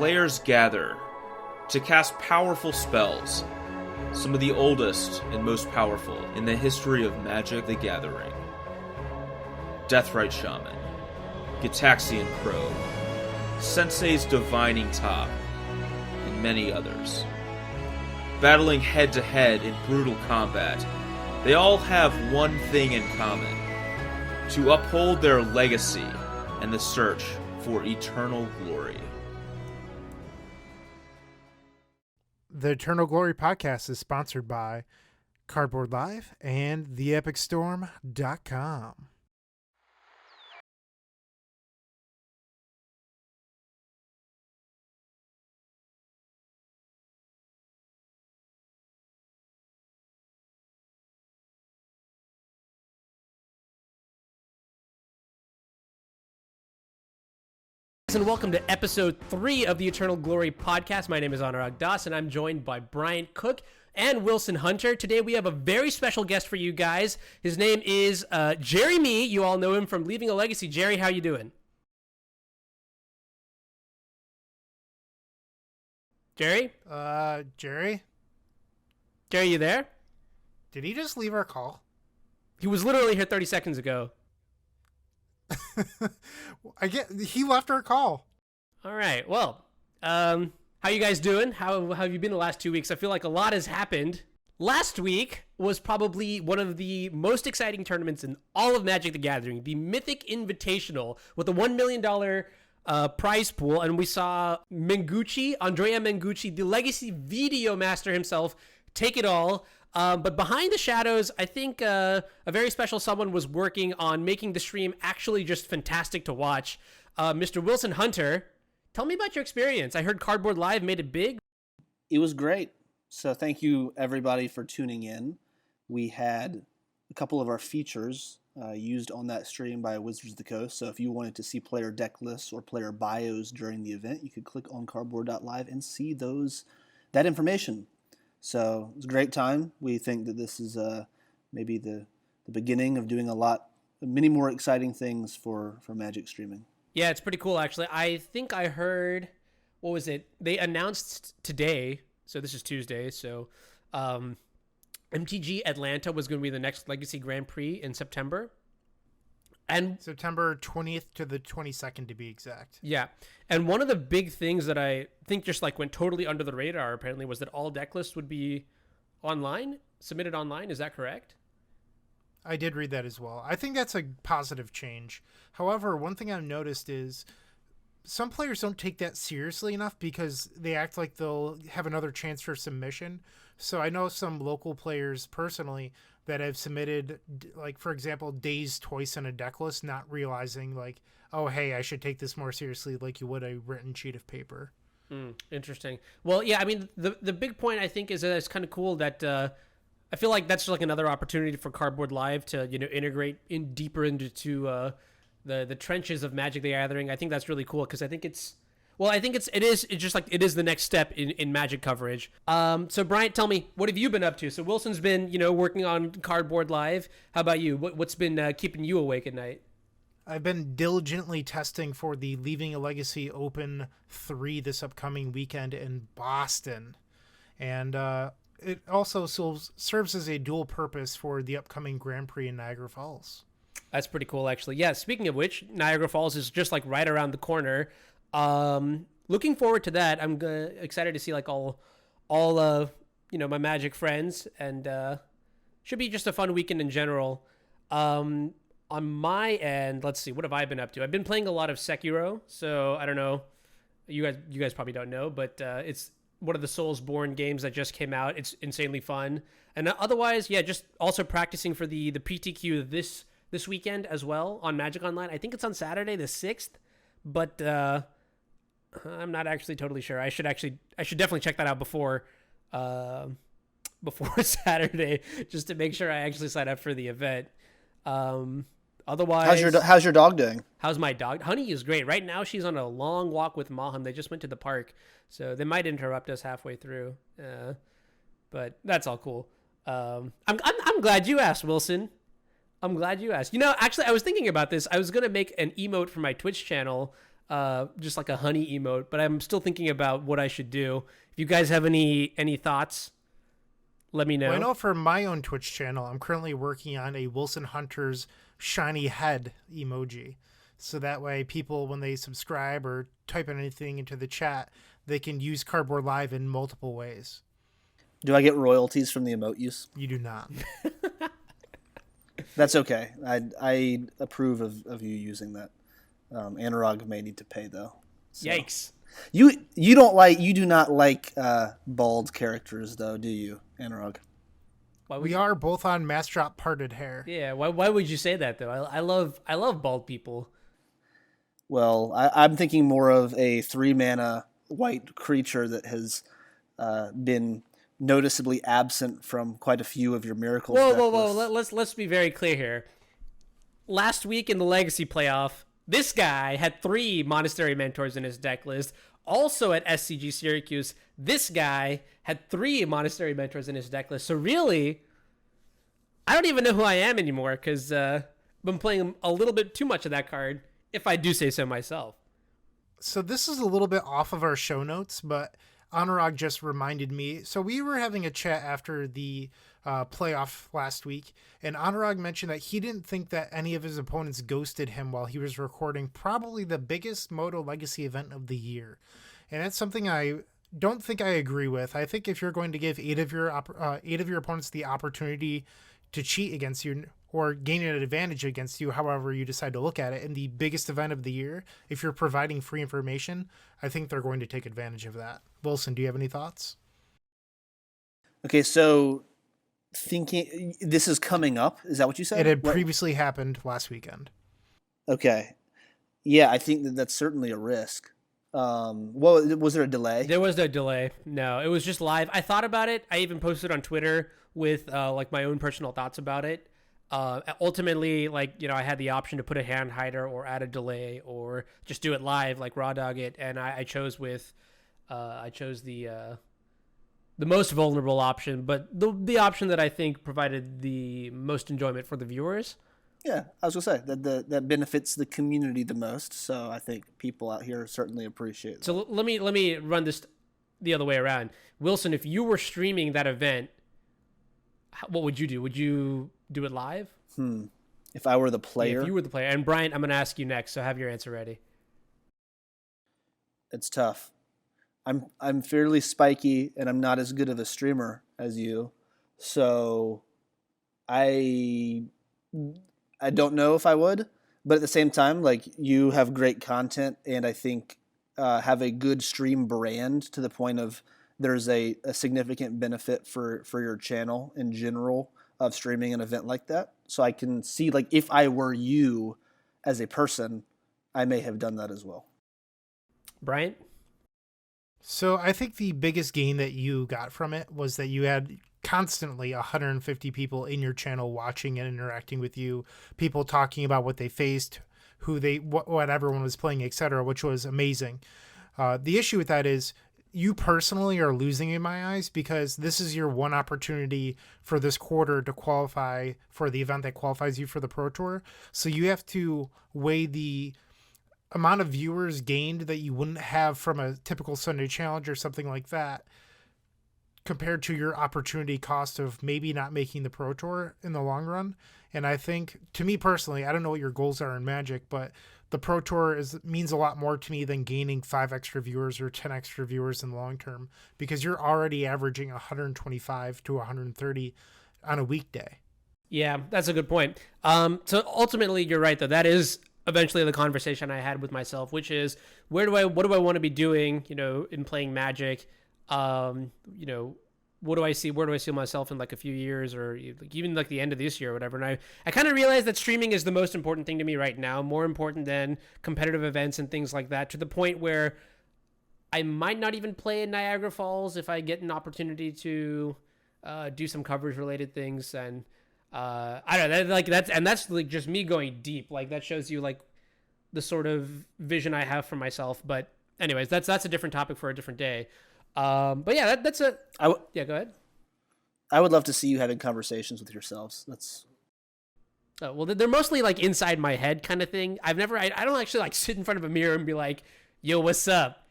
players gather to cast powerful spells, some of the oldest and most powerful in the history of Magic the Gathering. Deathrite Shaman, Gitaxian Crow, Sensei's Divining Top, and many others. Battling head-to-head in brutal combat, they all have one thing in common: to uphold their legacy and the search for eternal glory. The Eternal Glory podcast is sponsored by Cardboard Live and TheEpicStorm.com. And welcome to episode 3 of the Eternal Glory podcast. My name is Anurag Das, and I'm joined by Bryant Cook and Wilson Hunter. Today we have a very special guest for you guys. His name is Jerry Me. You all know him from Leaving a Legacy. Jerry, how you doing? Jerry? Jerry? Jerry, you there? Did he just leave our call? He was literally here 30 seconds ago. He left our call. All right. Well, how you guys doing? How have you been the last 2 weeks? I feel like a lot has happened. Last week was probably one of the most exciting tournaments in all of Magic the Gathering, the Mythic Invitational with a $1 million prize pool, and we saw Andrea Mengucci, the Legacy Video Master himself, take it all. But behind the shadows, I think a very special someone was working on making the stream actually just fantastic to watch. Mr. Wilson Hunter, tell me about your experience. I heard Cardboard Live made it big. It was great. So thank you, everybody, for tuning in. We had a couple of our features used on that stream by Wizards of the Coast. So if you wanted to see player deck lists or player bios during the event, you could click on cardboard.live and see that information. So it was a great time. We think that this is maybe the beginning of doing many more exciting things for Magic streaming. Yeah, it's pretty cool, actually. I think I heard, what was it? They announced today, so this is Tuesday, so MTG Atlanta was going to be the next Legacy Grand Prix in September. And September 20th to the 22nd, to be exact. Yeah. And one of the big things that I think just like went totally under the radar, apparently, was that all deck lists would be submitted online. Is that correct? I did read that as well. I think that's a positive change. However, one thing I've noticed is some players don't take that seriously enough because they act like they'll have another chance for submission. So I know some local players personally that have submitted, like, for example, days twice in a deck list, not realizing, like, oh, hey, I should take this more seriously like you would a written sheet of paper. Interesting. Well, yeah, I mean, the big point, I think, is that it's kind of cool that I feel like that's like another opportunity for Cardboard Live to, integrate deeper into the trenches of Magic the Gathering. I think that's really cool because I think it is the next step in Magic coverage. So Bryant, tell me, what have you been up to? So Wilson's been, working on Cardboard Live. How about you? What's been keeping you awake at night? I've been diligently testing for the Leaving a Legacy Open 3 this upcoming weekend in Boston. And it also serves as a dual purpose for the upcoming Grand Prix in Niagara Falls. That's pretty cool, actually. Yeah, speaking of which, Niagara Falls is just like right around the corner. Looking forward to that. I'm excited to see like all my Magic friends, and should be just a fun weekend in general. On my end, let's see, what have I been up to? I've been playing a lot of Sekiro, so I don't know. You guys probably don't know, but it's one of the Soulsborne games that just came out. It's insanely fun, and otherwise, yeah, just also practicing for the PTQ this weekend as well on Magic Online. I think it's on Saturday the 6th, but I'm not actually totally sure. I should definitely check that out before Saturday, just to make sure I actually sign up for the event. Otherwise, how's your dog doing? How's my dog? Honey is great. Right now, she's on a long walk with Maham. They just went to the park, so they might interrupt us halfway through. But that's all cool. I'm glad you asked, Wilson. I'm glad you asked. Actually, I was thinking about this. I was gonna make an emote for my Twitch channel just like a honey emote, but I'm still thinking about what I should do. If you guys have any thoughts, let me know. Well, I know for my own Twitch channel, I'm currently working on a Wilson Hunter's shiny head emoji. So that way people, when they subscribe or type anything into the chat, they can use Cardboard Live in multiple ways. Do I get royalties from the emote use? You do not. That's okay. I approve of you using that. Anurag may need to pay though. So. Yikes! You do not like bald characters though, do you, Anurag? We are both on Mass Drop Parted Hair. Yeah. Why would you say that though? I love bald people. Well, I'm thinking more of a 3-mana white creature that has been noticeably absent from quite a few of your miracles. Whoa! Let's be very clear here. Last week in the Legacy playoff, this guy had 3 Monastery Mentors in his deck list. Also at SCG Syracuse, this guy had 3 Monastery Mentors in his deck list. So really, I don't even know who I am anymore because I've been playing a little bit too much of that card, if I do say so myself. So this is a little bit off of our show notes, but Anurag just reminded me. So we were having a chat after the playoff last week, and Anurag mentioned that he didn't think that any of his opponents ghosted him while he was recording probably the biggest Moto Legacy event of the year. And that's something I don't think I agree with. I think if you're going to give 8 of your opponents the opportunity to cheat against you or gain an advantage against you, however you decide to look at it, in the biggest event of the year, if you're providing free information, I think they're going to take advantage of that. Wilson, do you have any thoughts? Okay, so thinking this is coming up, is that what you said? It had previously happened last weekend. Okay. Yeah, I think that's certainly a risk. Well, was there a delay? There was no delay. No, it was just live. I thought about it. I even posted on Twitter with like my own personal thoughts about it. Ultimately, like, I had the option to put a hand hider or add a delay or just do it live, like raw dog it. And I chose the most vulnerable option, but the option that I think provided the most enjoyment for the viewers. Yeah, I was gonna say that benefits the community the most. So I think people out here certainly appreciate that. So let me run this the other way around. Wilson, if you were streaming that event, what would you do? Would you do it live? If I were the player? Yeah, if you were the player. And Bryant, I'm going to ask you next, so have your answer ready. It's tough. I'm fairly spiky, and I'm not as good of a streamer as you. So I don't know if I would. But at the same time, like, you have great content, and I think have a good stream brand to the point of there's a significant benefit for your channel in general of streaming an event like that. So I can see, like, if I were you as a person, I may have done that as well. Bryant? So I think the biggest gain that you got from it was that you had constantly 150 people in your channel watching and interacting with you, people talking about what they faced, what everyone was playing, etc., which was amazing. The issue with that is you personally are losing in my eyes because this is your one opportunity for this quarter to qualify for the event that qualifies you for the Pro Tour. So you have to weigh the amount of viewers gained that you wouldn't have from a typical Sunday Challenge or something like that compared to your opportunity cost of maybe not making the Pro Tour in the long run. And I think, to me personally, I don't know what your goals are in Magic, but the Pro Tour means a lot more to me than gaining 5 extra viewers or 10 extra viewers in the long term, because you're already averaging 125 to 130 on a weekday. Yeah, that's a good point. So ultimately, you're right, though. That is eventually the conversation I had with myself, which is what do I want to be doing, in playing Magic? What do I see? Where do I see myself in like a few years or even like the end of this year or whatever? And I kind of realized that streaming is the most important thing to me right now, more important than competitive events and things like that, to the point where I might not even play in Niagara Falls if I get an opportunity to do some coverage related things. And I don't know, that's like just me going deep. Like that shows you like the sort of vision I have for myself. But anyways, that's a different topic for a different day. But yeah, that's a. Yeah, go ahead. I would love to see you having conversations with yourselves. Oh, well, they're mostly like inside my head kind of thing. I don't actually like sit in front of a mirror and be like, yo, what's up?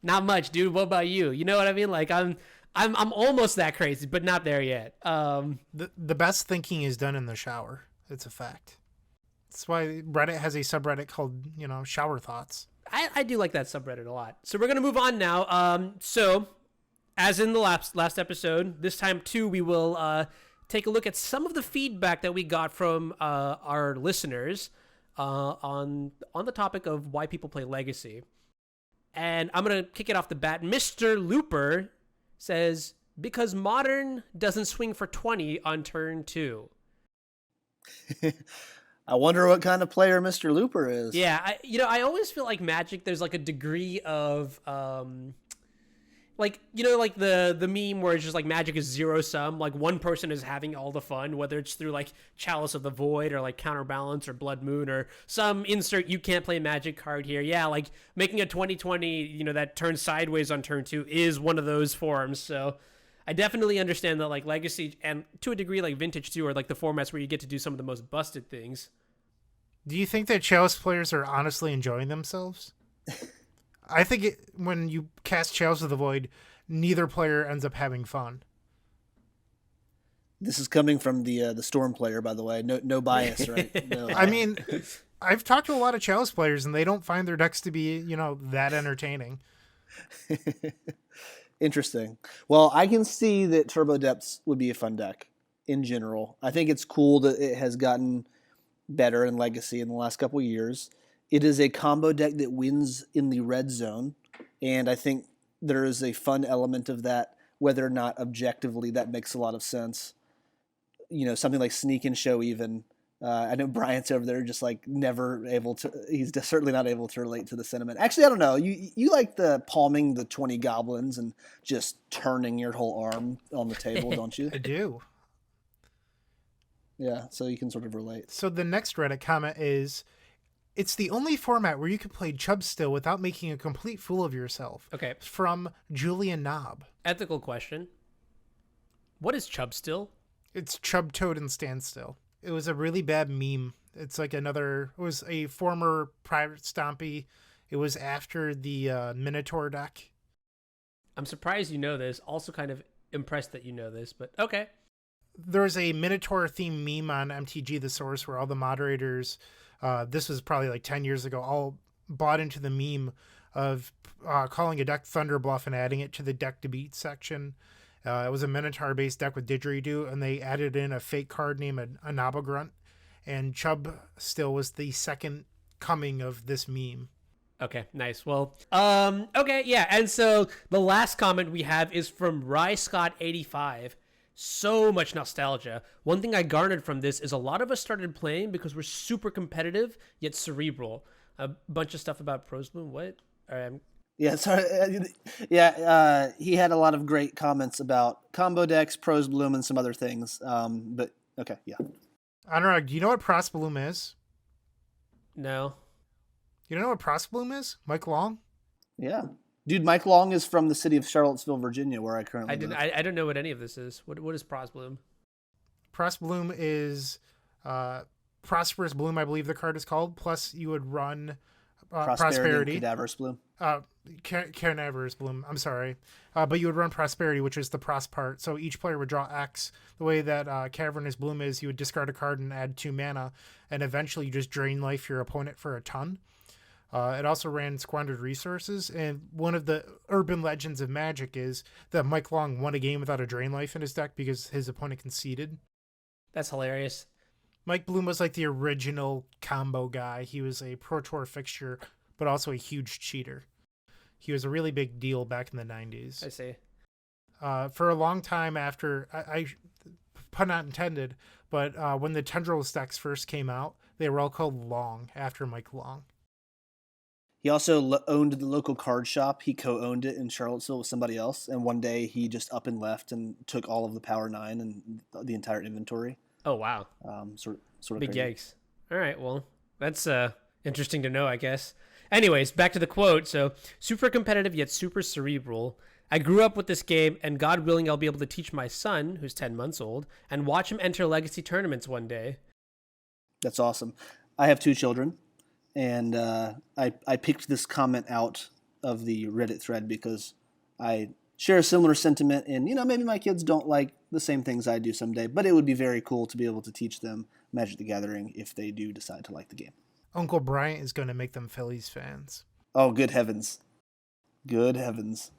Not much, dude. What about you? You know what I mean? Like I'm almost that crazy, but not there yet. The best thinking is done in the shower. It's a fact. That's why Reddit has a subreddit called, shower thoughts. I do like that subreddit a lot. So we're going to move on now. So as in the last episode, this time too, we will take a look at some of the feedback that we got from our listeners on the topic of why people play Legacy. And I'm going to kick it off the bat. Mr. Looper says, because Modern doesn't swing for 20 on turn 2. I wonder what kind of player Mr. Looper is. Yeah, I always feel like Magic, there's like a degree of like the meme where it's just like Magic is zero sum, like one person is having all the fun, whether it's through like Chalice of the Void or like Counterbalance or Blood Moon or some insert you can't play Magic card here. Yeah, like making a 2020, that turns sideways on turn 2 is one of those forms. So I definitely understand that like Legacy and to a degree like Vintage too are like the formats where you get to do some of the most busted things. Do you think that Chalice players are honestly enjoying themselves? I think when you cast Chalice of the Void, neither player ends up having fun. This is coming from the Storm player, by the way. No bias, right? No. I mean, I've talked to a lot of Chalice players, and they don't find their decks to be, that entertaining. Interesting. Well, I can see that Turbo Depths would be a fun deck in general. I think it's cool that it has gotten better in Legacy in the last couple of years. It is a combo deck that wins in the red zone, and I think there is a fun element of that, whether or not objectively that makes a lot of sense. Something like Sneak and Show even. I know Bryant's over there just like never able to, he's certainly not able to relate to the sentiment. Actually, I don't know. You like the palming the 20 goblins and just turning your whole arm on the table, don't you? I do. Yeah, so you can sort of relate. So the next Reddit comment is, it's the only format where you can play Chub Still without making a complete fool of yourself. Okay. From Julian Knob. Ethical question. What is Chub Still? It's Chub Toad and Standstill. It was a really bad meme. It's like it was a former Private Stompy. It was after the Minotaur deck. I'm surprised you know this. Also kind of impressed that you know this, but okay. There's a Minotaur themed meme on MTG The Source where all the moderators, this was probably like 10 years ago, all bought into the meme of calling a deck Thunderbluff and adding it to the deck to beat section. It was a Minotaur-based deck with Didgeridoo, and they added in a fake card named Anaba Grunt, and Chub Still was the second coming of this meme. Okay, nice. Well, okay, yeah, and so the last comment we have is from RyScott85. So much nostalgia. One thing I garnered from this is a lot of us started playing because we're super competitive, yet cerebral. A bunch of stuff about Pros Bloom. What? Yeah, sorry. Yeah, he had a lot of great comments about combo decks, Pros Bloom, and some other things. But okay, yeah. Anurag, do you know what Pros Bloom is? No. You don't know what Pros Bloom is? Mike Long? Yeah. Dude, Mike Long is from the city of Charlottesville, Virginia, where I currently live. I don't know what any of this is. What is Pros Bloom? Pros Bloom is Prosperous Bloom, I believe the card is called. Plus, you would run Prosperity. Cadaverous Bloom. Cadaverous Bloom, I'm sorry. But you would run Prosperity, which is the Pros part. So each player would draw X. The way that Cavernous Bloom is, you would discard a card and add 2 mana, and eventually you just drain life your opponent for a ton. It also ran Squandered Resources, and one of the urban legends of Magic is that Mike Long won a game without a drain life in his deck because his opponent conceded. That's hilarious. Mike Bloom was like the original combo guy. He was a Pro Tour fixture, but also a huge cheater. He was a really big deal back in the 90s. I see. For a long time after, I pun not intended, but when the Tendrils decks first came out, they were all called Long after Mike Long. He also owned the local card shop. He co-owned it in Charlottesville with somebody else, and one day he just up and left and took all of the Power 9 and the entire inventory. Oh, wow. Sort of big crazy. yikes. All right, well, that's interesting to know, I guess. Anyways, back to the quote. So, super competitive yet super cerebral. I grew up with this game, and God willing, I'll be able to teach my son, who's 10 months old, and watch him enter legacy tournaments one day. That's awesome. I have 2 children, and I picked this comment out of the Reddit thread because I share a similar sentiment, and maybe my kids don't like the same things I do someday, but it would be very cool to be able to teach them Magic the Gathering if they do decide to like the game. Uncle Bryant is going to make them Phillies fans. Oh, good heavens. Good heavens.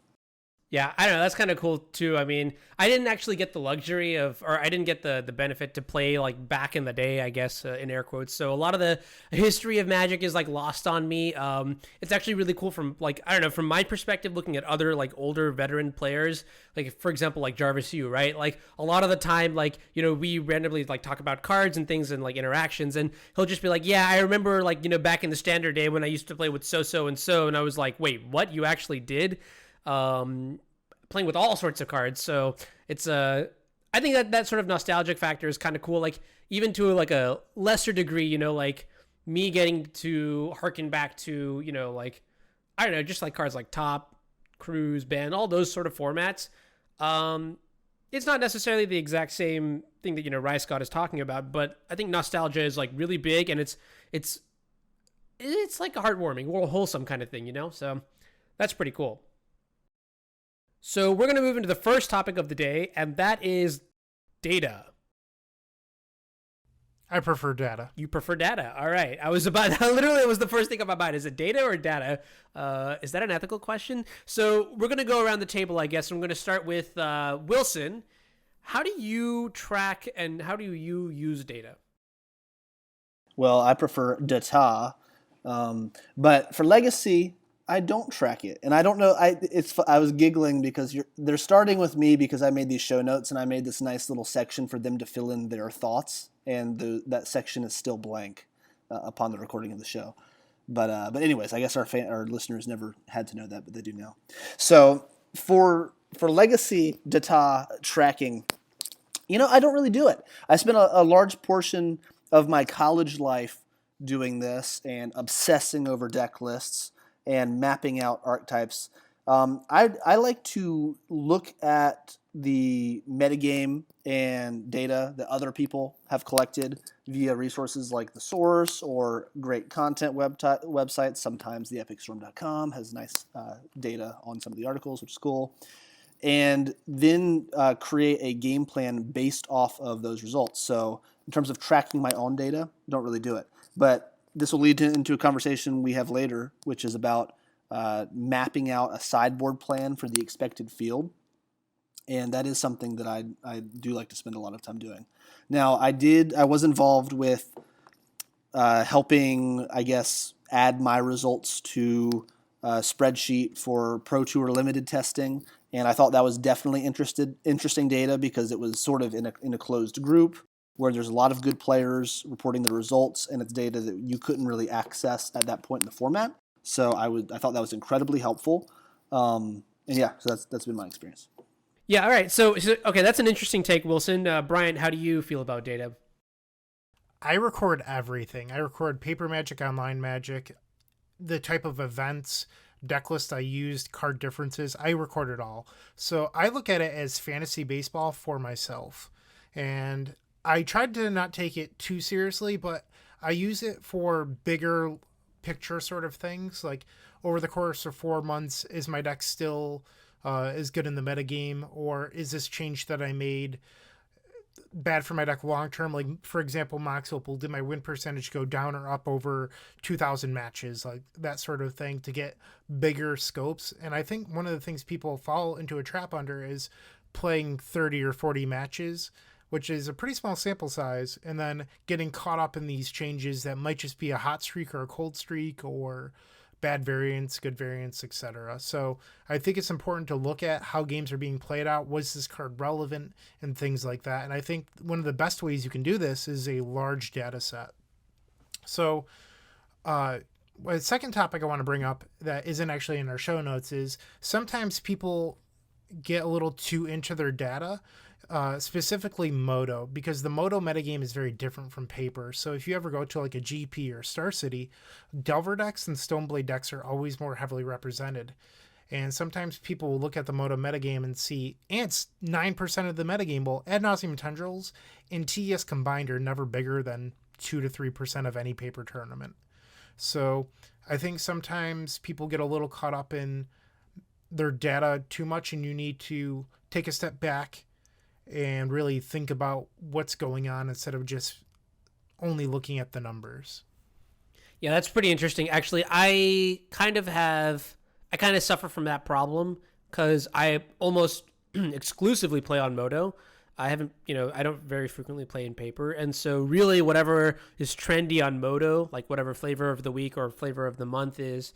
Yeah, I don't know. That's kind of cool too. I mean, I didn't actually get the luxury of, or I didn't get the benefit to play like back in the day, I guess, in air quotes. So a lot of the history of Magic is like lost on me. It's actually really cool from like, I don't know, from my perspective, looking at other like older veteran players, like for example, like Jarvis Yu, right? Like a lot of the time, like, we randomly like talk about cards and things and like interactions, and he'll just be like, yeah, I remember like, back in the standard day when I used to play with so and so. And I was like, wait, what? You actually did? Playing with all sorts of cards. So it's I think that sort of nostalgic factor is kind of cool. Like even to like a lesser degree, like me getting to harken back to, like, I don't know, just like cards like Top, Cruise, Ban, all those sort of formats. It's not necessarily the exact same thing that, Rice Scott is talking about, but I think nostalgia is like really big, and it's like a heartwarming or wholesome kind of thing, so that's pretty cool. So we're going to move into the first topic of the day, and that is data. I prefer data. You prefer data. All right. I was about, literally, it was the first thing on my mind. Is it data or data? Is that an ethical question? So we're going to go around the table, I guess. I'm going to start with Wilson. How do you track and how do you use data? Well, I prefer data, but for Legacy, I don't track it, and I don't know. I was giggling because they're starting with me because I made these show notes and I made this nice little section for them to fill in their thoughts, and that section is still blank upon the recording of the show. But anyways, I guess our listeners never had to know that, but they do now. So for Legacy data tracking, I don't really do it. I spent a large portion of my college life doing this and obsessing over deck lists and mapping out archetypes. I like to look at the metagame and data that other people have collected via resources like The Source or great content websites. Sometimes theepicstorm.com has nice data on some of the articles, which is cool. And then create a game plan based off of those results. So in terms of tracking my own data, don't really do it. But this will lead into a conversation we have later, which is about mapping out a sideboard plan for the expected field. And that is something that I do like to spend a lot of time doing. Now, I was involved with helping, I guess, add my results to a spreadsheet for Pro Tour limited testing. And I thought that was definitely interesting data because it was sort of in a closed group where there's a lot of good players reporting the results, and it's data that you couldn't really access at that point in the format. So I thought that was incredibly helpful. And yeah, so that's been my experience. Yeah, all right. So okay, that's an interesting take, Wilson. Brian, how do you feel about data? I record everything. I record paper Magic, online Magic, the type of events, deck list I used, card differences. I record it all. So I look at it as fantasy baseball for myself. And I tried to not take it too seriously, but I use it for bigger picture sort of things. Like over the course of 4 months, is my deck still as good in the metagame, or is this change that I made bad for my deck long term? Like, for example, Mox Opal, did my win percentage go down or up over 2,000 matches? Like that sort of thing to get bigger scopes. And I think one of the things people fall into a trap under is playing 30 or 40 matches, which is a pretty small sample size, and then getting caught up in these changes that might just be a hot streak or a cold streak or bad variants, good variants, etc. So I think it's important to look at how games are being played out. Was this card relevant and things like that? And I think one of the best ways you can do this is a large data set. So the second topic I want to bring up that isn't actually in our show notes is sometimes people get a little too into their data, specifically Moto, because the Moto metagame is very different from paper. So if you ever go to like a GP or Star City, Delver decks and Stoneblade decks are always more heavily represented. And sometimes people will look at the Moto metagame and see Ants 9% of the metagame. Well, Ad Nauseam Tendrils and TES combined are never bigger than 2 to 3% of any paper tournament. So I think sometimes people get a little caught up in their data too much, and you need to take a step back and really think about what's going on instead of just only looking at the numbers. Yeah, that's pretty interesting. Actually, I kind of suffer from that problem because I almost exclusively play on Moto. I don't very frequently play in paper. And so really whatever is trendy on Moto, like whatever flavor of the week or flavor of the month is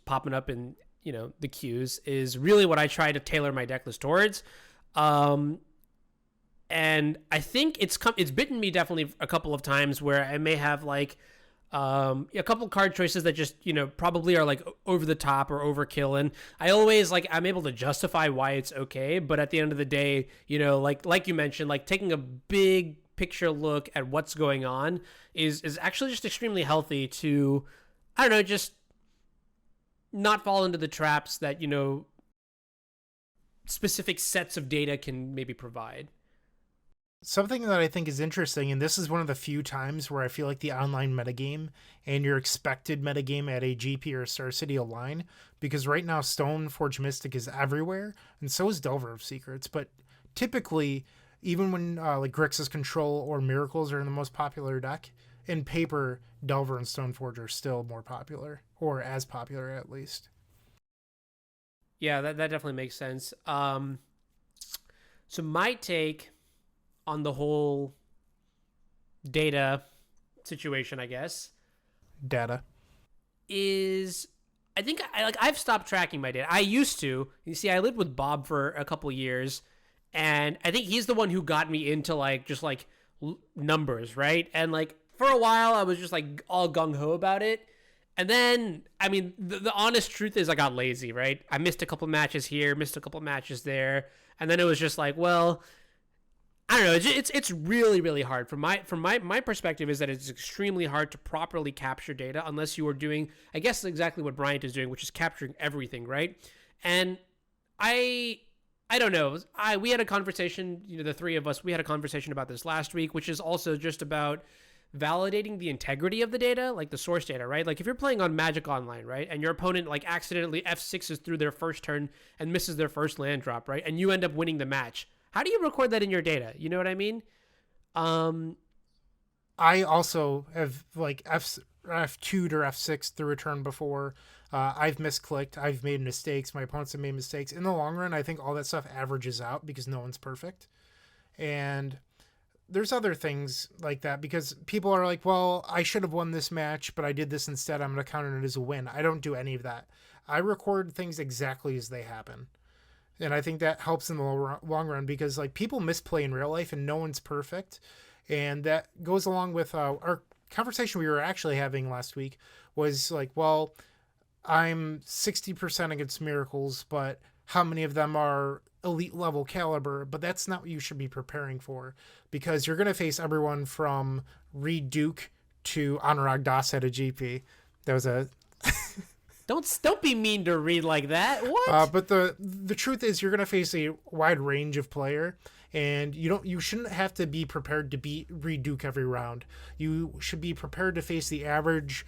popping up in, the queues, is really what I try to tailor my deck list towards. And I think it's bitten me definitely a couple of times where I may have like a couple card choices that just probably are like over the top or overkill, and I always I'm able to justify why it's okay, but at the end of the day, like you mentioned, like taking a big picture look at what's going on is actually just extremely healthy to, I don't know, just not fall into the traps that specific sets of data can maybe provide. Something that I think is interesting, and this is one of the few times where I feel like the online metagame and your expected metagame at a GP or Star City align, because right now Stoneforge Mystic is everywhere, and so is Delver of Secrets. But typically, even when like Grixis Control or Miracles are in the most popular deck, in paper, Delver and Stoneforge are still more popular, or as popular at least. Yeah, that definitely makes sense. So my take on the whole data situation, I guess, Data is I think I've stopped tracking my data. I used to. You see, I lived with Bob for a couple years, and I think he's the one who got me into just numbers, right? And for a while, I was just all gung ho about it. And then, I mean, the honest truth is I got lazy, right? I missed a couple matches here, missed a couple matches there. And then it was just well, I don't know. It's really, really hard. From my perspective is that it's extremely hard to properly capture data unless you are doing, I guess, exactly what Bryant is doing, which is capturing everything, right? And I don't know. We had a conversation, the three of us, we had a conversation about this last week, which is also just about validating the integrity of the data, like the source data, right? Like if you're playing on Magic Online, right, and your opponent accidentally F6s through their first turn and misses their first land drop, right, and you end up winning the match, how do you record that in your data? You know what I mean? I also have F2'd or F6 through a turn before. I've misclicked. I've made mistakes. My opponents have made mistakes. In the long run, I think all that stuff averages out because no one's perfect. And there's other things like that because people are like, well, I should have won this match, but I did this instead. I'm going to count it as a win. I don't do any of that. I record things exactly as they happen. And I think that helps in the long run because people misplay in real life and no one's perfect. And that goes along with our conversation we were actually having last week was well, I'm 60% against Miracles, but how many of them are elite level caliber? But that's not what you should be preparing for because you're going to face everyone from Reed Duke to Anurag Das at a GP. That was a... Don't be mean to Reed like that. What? But the truth is you're going to face a wide range of player, and you shouldn't have to be prepared to beat Reed Duke every round. You should be prepared to face the average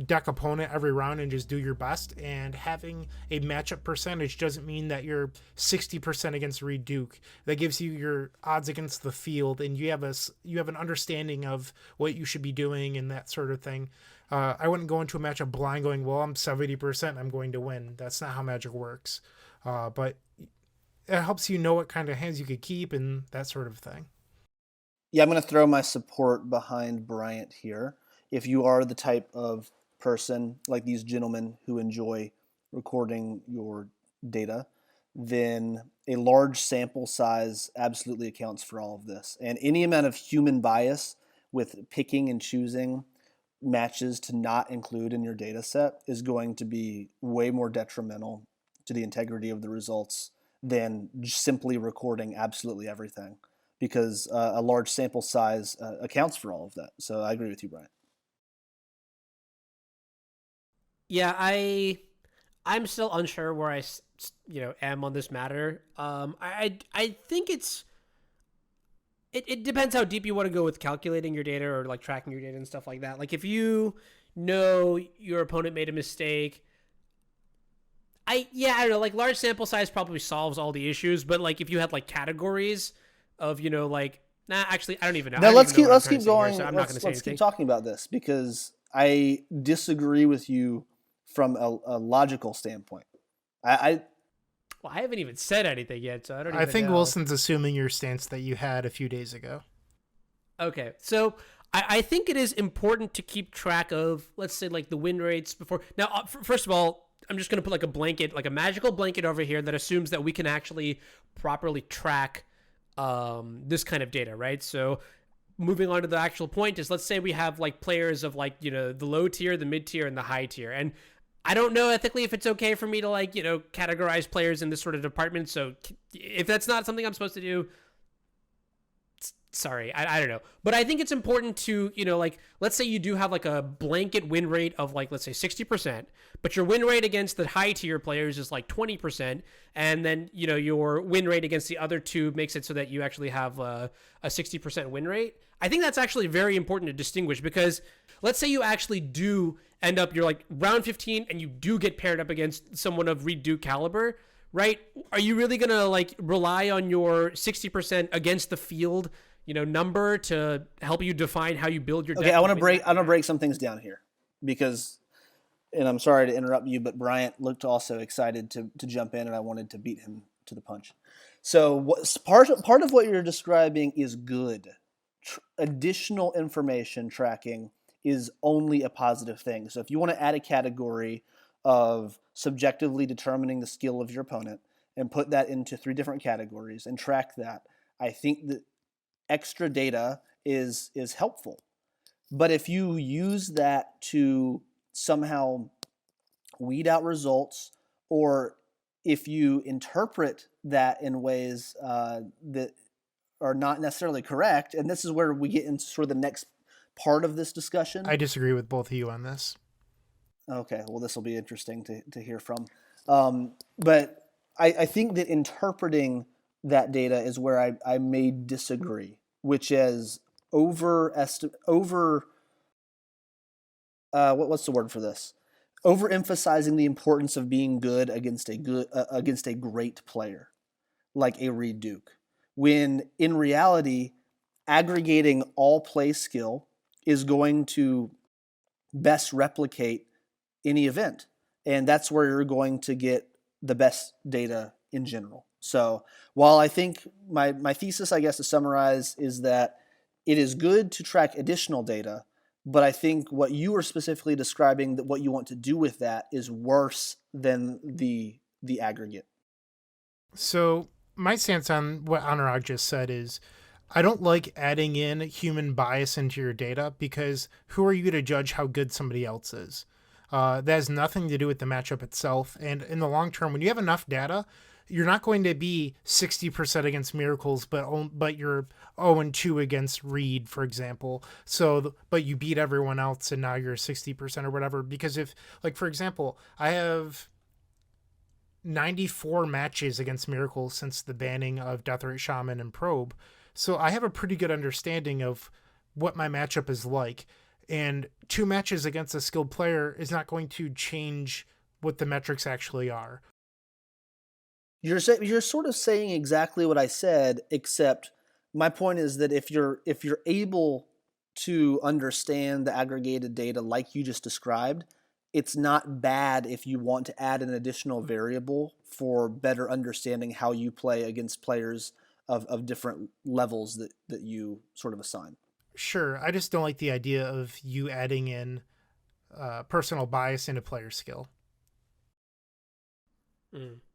deck opponent every round and just do your best. And having a matchup percentage doesn't mean that you're 60% against Reed Duke. That gives you your odds against the field, and you have an understanding of what you should be doing and that sort of thing. I wouldn't go into a matchup blind going, well, I'm 70%, I'm going to win. That's not how Magic works. But it helps you know what kind of hands you could keep and that sort of thing. Yeah, I'm going to throw my support behind Bryant here. If you are the type of person like these gentlemen who enjoy recording your data, then a large sample size absolutely accounts for all of this. And any amount of human bias with picking and choosing matches to not include in your data set is going to be way more detrimental to the integrity of the results than simply recording absolutely everything, because a large sample size accounts for all of that. So I agree with you, Brian. Yeah, I'm still unsure where I am on this matter. I think it's it depends how deep you want to go with calculating your data or like tracking your data and stuff like that. Like if you know your opponent made a mistake, I don't know, like large sample size probably solves all the issues, but like if you had like categories of, like, actually I don't even know. Now let's keep going. Here, so I'm not going to say anything. Keep talking about this because I disagree with you from a logical standpoint. Well, I haven't even said anything yet, so I don't even know. I think Wilson's assuming your stance that you had a few days ago. Okay, so I think it is important to keep track of, let's say, like the win rates before. Now, first of all, I'm just going to put like a blanket, like a magical blanket over here that assumes that we can actually properly track this kind of data, right? So moving on to the actual point is, let's say we have like players of like, the low tier, the mid tier, and the high tier. And I don't know ethically if it's okay for me to like, categorize players in this sort of department. So if that's not something I'm supposed to do, sorry, I don't know. But I think it's important to, like, let's say you do have like a blanket win rate of like, let's say 60%, but your win rate against the high tier players is like 20%. And then, your win rate against the other two makes it so that you actually have a 60% win rate. I think that's actually very important to distinguish because let's say you actually do end up, you're like round 15 and you do get paired up against someone of Reed Duke caliber, right? Are you really going to like rely on your 60% against the field number to help you define how you build your deck? Okay, I want to break some things down here because, and I'm sorry to interrupt you, but Bryant looked also excited to jump in, and I wanted to beat him to the punch. So part of what you're describing is good. Additional information tracking is only a positive thing. So if you want to add a category of subjectively determining the skill of your opponent and put that into 3 different categories and track that, I think that extra data is helpful. But if you use that to somehow weed out results, or if you interpret that in ways that are not necessarily correct, and this is where we get into sort of the next part of this discussion. I disagree with both of you on this. Okay, well, this will be interesting to hear from. But I think that interpreting that data is where I may disagree, which is what's the word for this? Overemphasizing the importance of being good against a great player like a Reed Duke, when in reality, aggregating all play skill is going to best replicate any event, and that's where you're going to get the best data in general. So while I think my thesis, I guess, to summarize, is that it is good to track additional data, but I think what you were specifically describing, that what you want to do with that, is worse than the aggregate. So my stance on what Anurag just said is, I don't like adding in human bias into your data, because who are you to judge how good somebody else is? That has nothing to do with the matchup itself. And in the long term, when you have enough data, you're not going to be 60% against Miracles, but you're 0-2 against Reed, for example. But you beat everyone else, and now you're 60% or whatever. Because if, like, for example, I have 94 matches against Miracles since the banning of Deathrite Shaman and Probe. So I have a pretty good understanding of what my matchup is like. And 2 matches against a skilled player is not going to change what the metrics actually are. You're sort of saying exactly what I said, except my point is that if you're able to understand the aggregated data like you just described, it's not bad if you want to add an additional variable for better understanding how you play against players of different levels that you sort of assign. Sure, I just don't like the idea of you adding in personal bias into player skill.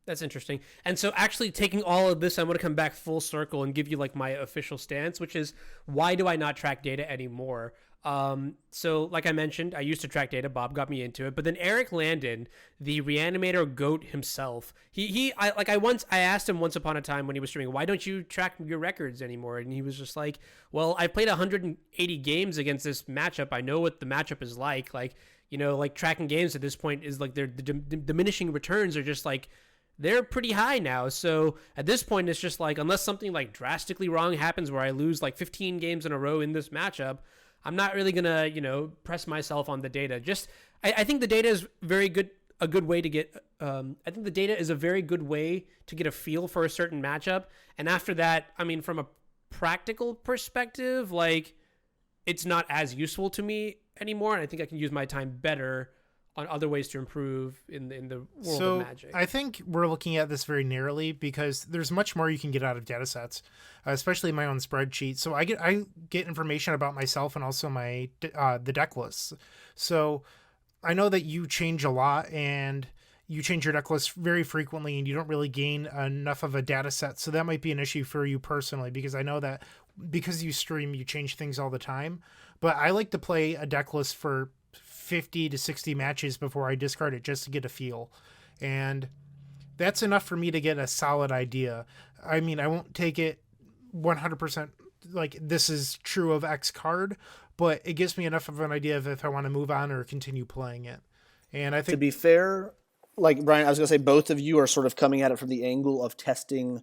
That's interesting. And so actually taking all of this, I'm going to come back full circle and give you like my official stance, which is, why do I not track data anymore? So like I mentioned, I used to track data. Bob got me into it, but then Eric Landon, the Reanimator goat himself, I asked him once upon a time when he was streaming, why don't you track your records anymore? And he was just like, well, I've played 180 games against this matchup. I know what the matchup is like. Like, like tracking games at this point is like, the diminishing returns are just like, they're pretty high now. So at this point, it's just like, unless something like drastically wrong happens where I lose like 15 games in a row in this matchup, I'm not really gonna, press myself on the data. I think the data is very good. A good way to get. I think the data is a very good way to get a feel for a certain matchup. And after that, I mean, from a practical perspective, like, it's not as useful to me anymore, and I think I can use my time better on other ways to improve in the world of Magic. I think we're looking at this very narrowly because there's much more you can get out of data sets, especially my own spreadsheet. So I get information about myself and also my the deck lists. So I know that you change a lot and you change your deck list very frequently and you don't really gain enough of a data set. So that might be an issue for you personally, because I know that because you stream, you change things all the time. But I like to play a deck list for 50 to 60 matches before I discard it just to get a feel. And that's enough for me to get a solid idea. I mean, I won't take it 100% like this is true of X card, but it gives me enough of an idea of if I want to move on or continue playing it. And I think, to be fair, like Brian, I was going to say both of you are sort of coming at it from the angle of testing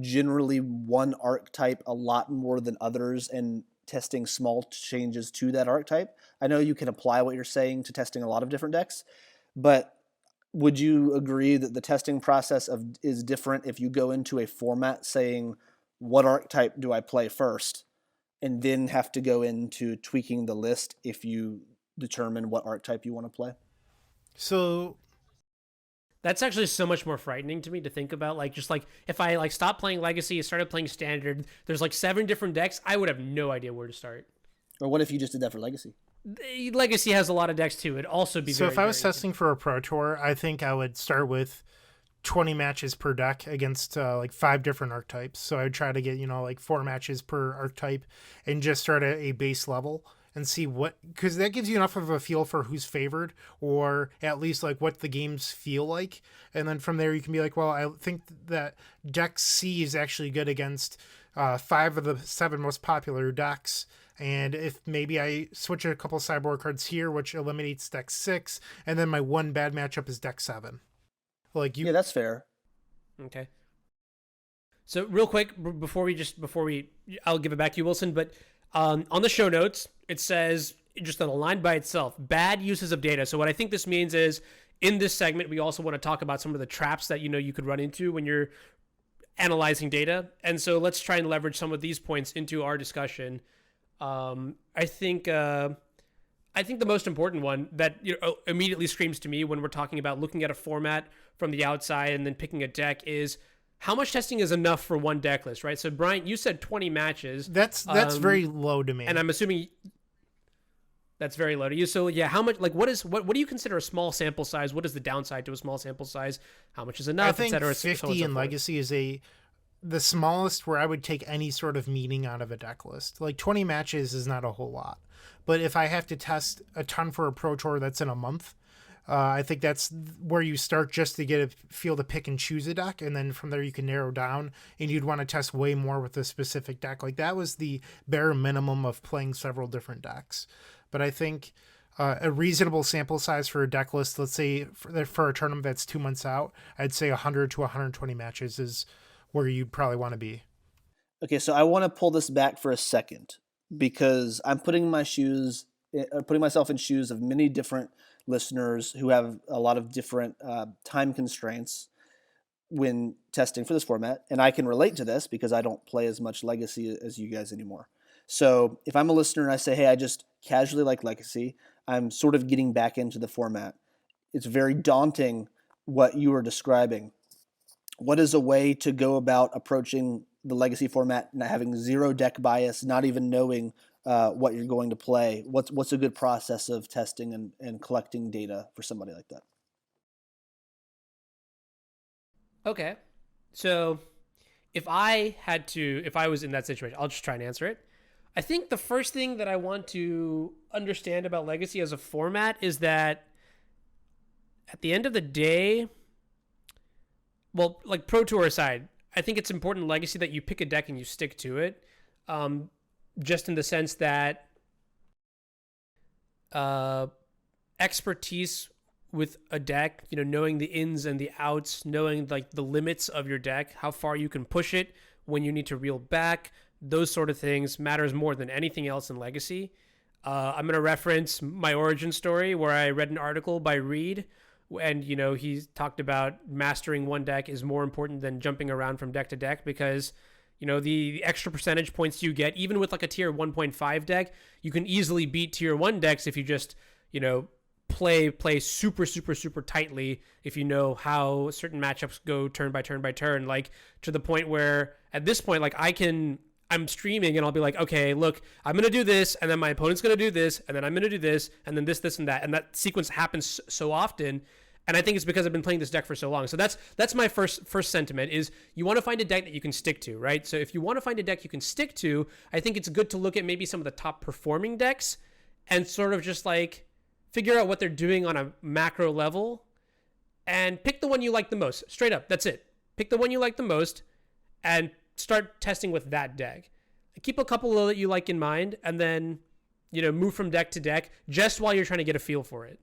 generally one archetype a lot more than others and testing small changes to that archetype. I know you can apply what you're saying to testing a lot of different decks, but would you agree that the testing process is different if you go into a format saying, what archetype do I play first? And then have to go into tweaking the list if you determine what archetype you want to play? so That's actually so much more frightening to me to think about. Like, just like if I like stopped playing Legacy and started playing Standard, there's like 7 different decks. I would have no idea where to start. Or what if you just did that for Legacy? Legacy has a lot of decks too. It'd also be so very, if I was very testing for a Pro Tour, I think I would start with 20 matches per deck against like 5 different archetypes. So I would try to get, like 4 matches per archetype and just start at a base level and see because that gives you enough of a feel for who's favored, or at least like what the games feel like. And then from there you can be like, well, I think that deck C is actually good against 5 of the 7 most popular decks. And if maybe I switch a couple sideboard cards here, which eliminates deck 6, and then my one bad matchup is deck 7. Yeah, that's fair. Okay. So real quick, I'll give it back to you, Wilson. But on the show notes, it says just on a line by itself, bad uses of data. So what I think this means is in this segment, we also want to talk about some of the traps that you could run into when you're analyzing data. And so let's try and leverage some of these points into our discussion. I think the most important one that immediately screams to me when we're talking about looking at a format from the outside and then picking a deck is how much testing is enough for one deck list, right? So Brian, you said 20 matches. That's very low to me. And I'm assuming that's very low to you. So yeah, how much, like what do you consider a small sample size? What is the downside to a small sample size? How much is enough? I think et cetera, 50 in Legacy is the smallest where I would take any sort of meaning out of a deck list. Like 20 matches is not a whole lot. But if I have to test a ton for a Pro Tour that's in a month, I think that's where you start just to get a feel to pick and choose a deck. And then from there you can narrow down and you'd want to test way more with a specific deck. Like that was the bare minimum of playing several different decks. But I think a reasonable sample size for a deck list, let's say for a tournament that's 2 months out, I'd say 100 to 120 matches is where you'd probably want to be. Okay, so I want to pull this back for a second because I'm putting myself in shoes of many different listeners who have a lot of different time constraints when testing for this format. And I can relate to this because I don't play as much Legacy as you guys anymore. So if I'm a listener and I say, hey, I just casually like Legacy, I'm sort of getting back into the format. It's very daunting what you are describing. What is a way to go about approaching the Legacy format, not having zero deck bias, not even knowing what you're going to play? What's a good process of testing and collecting data for somebody like that? Okay. So if I was in that situation, I'll just try and answer it. I think the first thing that I want to understand about Legacy as a format is that at the end of the day, well, like Pro Tour aside, I think it's important in Legacy that you pick a deck and you stick to it. Just in the sense that expertise with a deck, knowing the ins and the outs, knowing like the limits of your deck, how far you can push it, when you need to reel back, those sort of things matters more than anything else in Legacy. I'm going to reference my origin story where I read an article by Reed, and he talked about mastering one deck is more important than jumping around from deck to deck, because the extra percentage points you get, even with like a tier 1.5 deck, you can easily beat tier 1 decks if you just play super super tightly, if you know how certain matchups go turn by turn, like to the point where at this point, like I'm streaming and I'll be like, okay, look, I'm going to do this, and then my opponent's going to do this, and then I'm going to do this, and then this, and that. And that sequence happens so often. And I think it's because I've been playing this deck for so long. So that's my first sentiment is you want to find a deck that you can stick to, right? So if you want to find a deck you can stick to, I think it's good to look at maybe some of the top performing decks and sort of just like figure out what they're doing on a macro level and pick the one you like the most. Straight up, that's it. Pick the one you like the most and start testing with that deck. Keep a couple that you like in mind, and then move from deck to deck just while you're trying to get a feel for it.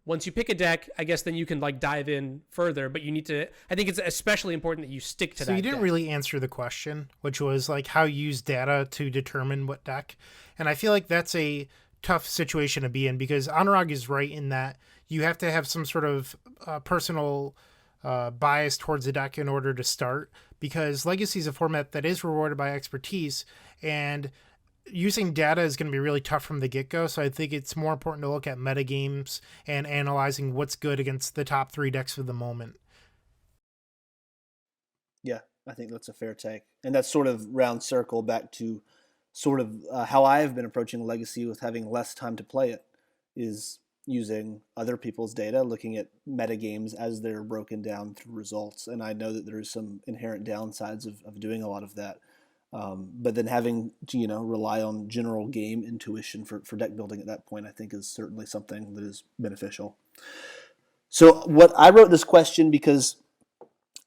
Once you pick a deck, I guess then you can like dive in further, but you need to, I think it's especially important that you stick to that. So you didn't deck. really answer the question, which was like how you use data to determine what deck. And I feel like that's a tough situation to be in, because Anurag is right in that you have to have some sort of personal bias towards the deck in order to start, because Legacy is a format that is rewarded by expertise, and using data is going to be really tough from the get-go. So I think it's more important to look at metagames and analyzing what's good against the top 3 decks of the moment. Yeah, I think that's a fair take. And that's sort of round circle back to sort of how I've been approaching Legacy with having less time to play it, is using other people's data, looking at metagames as they're broken down through results. And I know that there's some inherent downsides of doing a lot of that. But then having to, rely on general game intuition for deck building at that point, I think is certainly something that is beneficial. So what I wrote this question because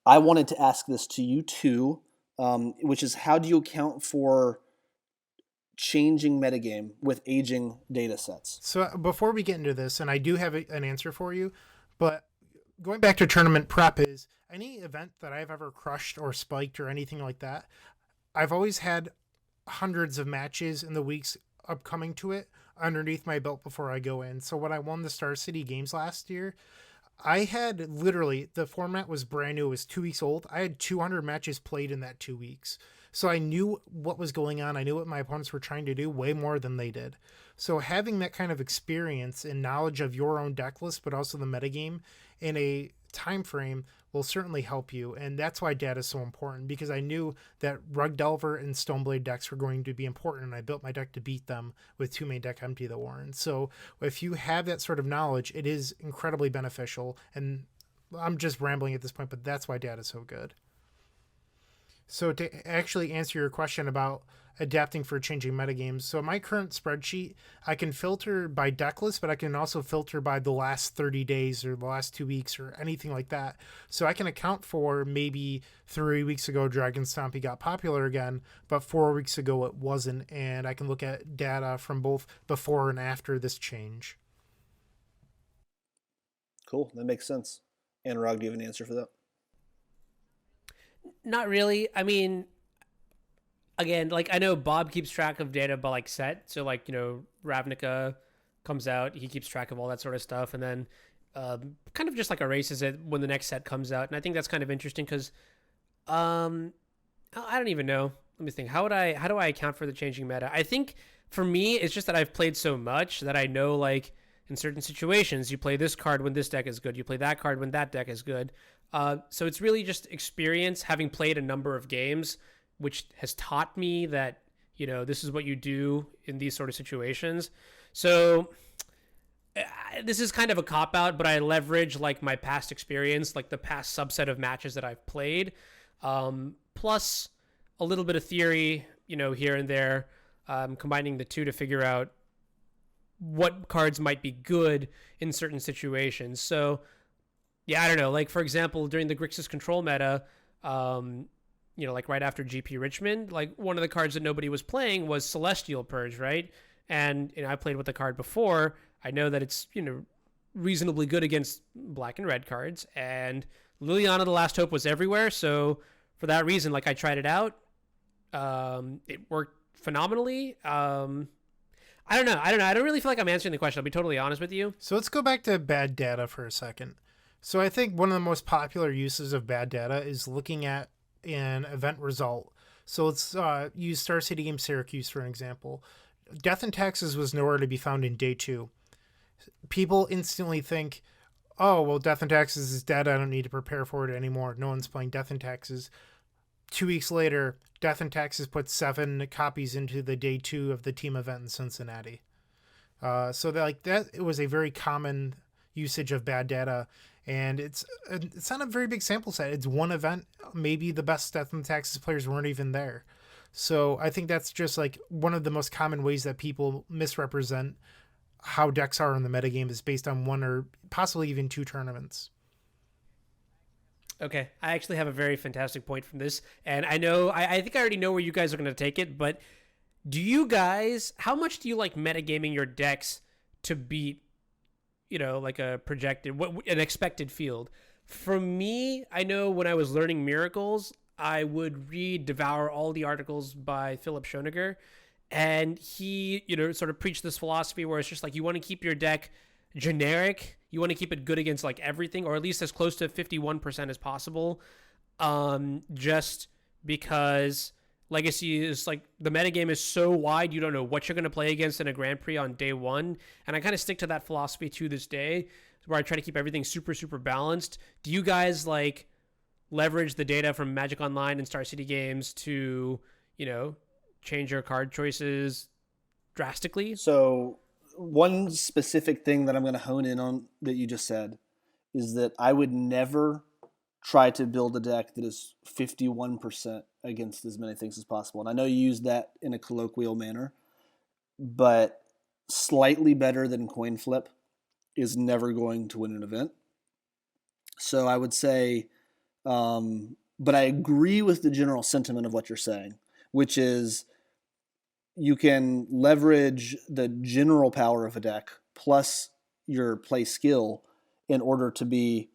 I wanted to ask this to you too, which is how do you account for changing metagame with aging data sets? So before we get into this, and I do have an answer for you, but going back to tournament prep, is any event that I've ever crushed or spiked or anything like that, I've always had hundreds of matches in the weeks upcoming to it underneath my belt before I go in. So when I won the Star City Games last year, I had literally, the format was brand new. It was 2 weeks old. I had 200 matches played in that 2 weeks. So I knew what was going on. I knew what my opponents were trying to do way more than they did. So having that kind of experience and knowledge of your own deck list, but also the metagame in a time frame will certainly help you. And that's why data is so important, because I knew that Rug Delver and Stoneblade decks were going to be important, and I built my deck to beat them with 2 main deck Empty the Warren. So if you have that sort of knowledge, it is incredibly beneficial. And I'm just rambling at this point, but that's why data is so good. So to actually answer your question about adapting for changing metagames, so my current spreadsheet, I can filter by deck list, but I can also filter by the last 30 days or the last 2 weeks or anything like that. So I can account for maybe 3 weeks ago Dragon Stompy got popular again, but 4 weeks ago it wasn't, and I can look at data from both before and after this change. Cool, that makes sense. Anurag, do you have an answer for that? Not really. I mean, again, like I know Bob keeps track of data by like set. So like, Ravnica comes out, he keeps track of all that sort of stuff, and then kind of just like erases it when the next set comes out. And I think that's kind of interesting because I don't even know. Let me think. How do I account for the changing meta? I think for me, it's just that I've played so much that I know, like, in certain situations, you play this card when this deck is good. You play that card when that deck is good. So it's really just experience, having played a number of games, which has taught me that, this is what you do in these sort of situations. So this is kind of a cop-out, but I leverage, like, my past experience, like the past subset of matches that I've played, plus a little bit of theory, here and there, combining the two to figure out what cards might be good in certain situations. So, yeah, I don't know. Like, for example, during the Grixis control meta, like right after GP Richmond, like one of the cards that nobody was playing was Celestial Purge, right? And I played with the card before. I know that it's, reasonably good against black and red cards, and Liliana the Last Hope was everywhere. So for that reason, like, I tried it out. It worked phenomenally. I don't know. I don't really feel like I'm answering the question. I'll be totally honest with you. So let's go back to bad data for a second. So I think one of the most popular uses of bad data is looking at an event result. So let's use Star City Game Syracuse for an example. Death and Taxes was nowhere to be found in day 2. People instantly think, oh, well, Death and Taxes is dead. I don't need to prepare for it anymore. No one's playing Death and Taxes. 2 weeks later, Death and Taxes put 7 copies into the day 2 of the team event in Cincinnati. So that it was a very common usage of bad data, and it's not a very big sample set. It's one event. Maybe the best Death and Taxes players weren't even there. So I think that's just like one of the most common ways that people misrepresent how decks are in the metagame is based on 1 or possibly even 2 tournaments. Okay, I actually have a very fantastic point from this, and I know I think I already know where you guys are going to take it, but how much do you like metagaming your decks to beat, like a projected, an expected field? For me, I know when I was learning Miracles, I would devour all the articles by Philip Schoeniger, and he, sort of preached this philosophy where it's just like, you want to keep your deck generic. You want to keep it good against like everything, or at least as close to 51% as possible. Just because Legacy is like, the metagame is so wide, you don't know what you're going to play against in a Grand Prix on day 1. And I kind of stick to that philosophy to this day, where I try to keep everything super, super balanced. Do you guys like leverage the data from Magic Online and Star City games to, change your card choices drastically? So one specific thing that I'm going to hone in on that you just said is that I would never try to build a deck that is 51% against as many things as possible. And I know you use that in a colloquial manner, but slightly better than coin flip is never going to win an event. So I would say, but I agree with the general sentiment of what you're saying, which is you can leverage the general power of a deck plus your play skill in order to be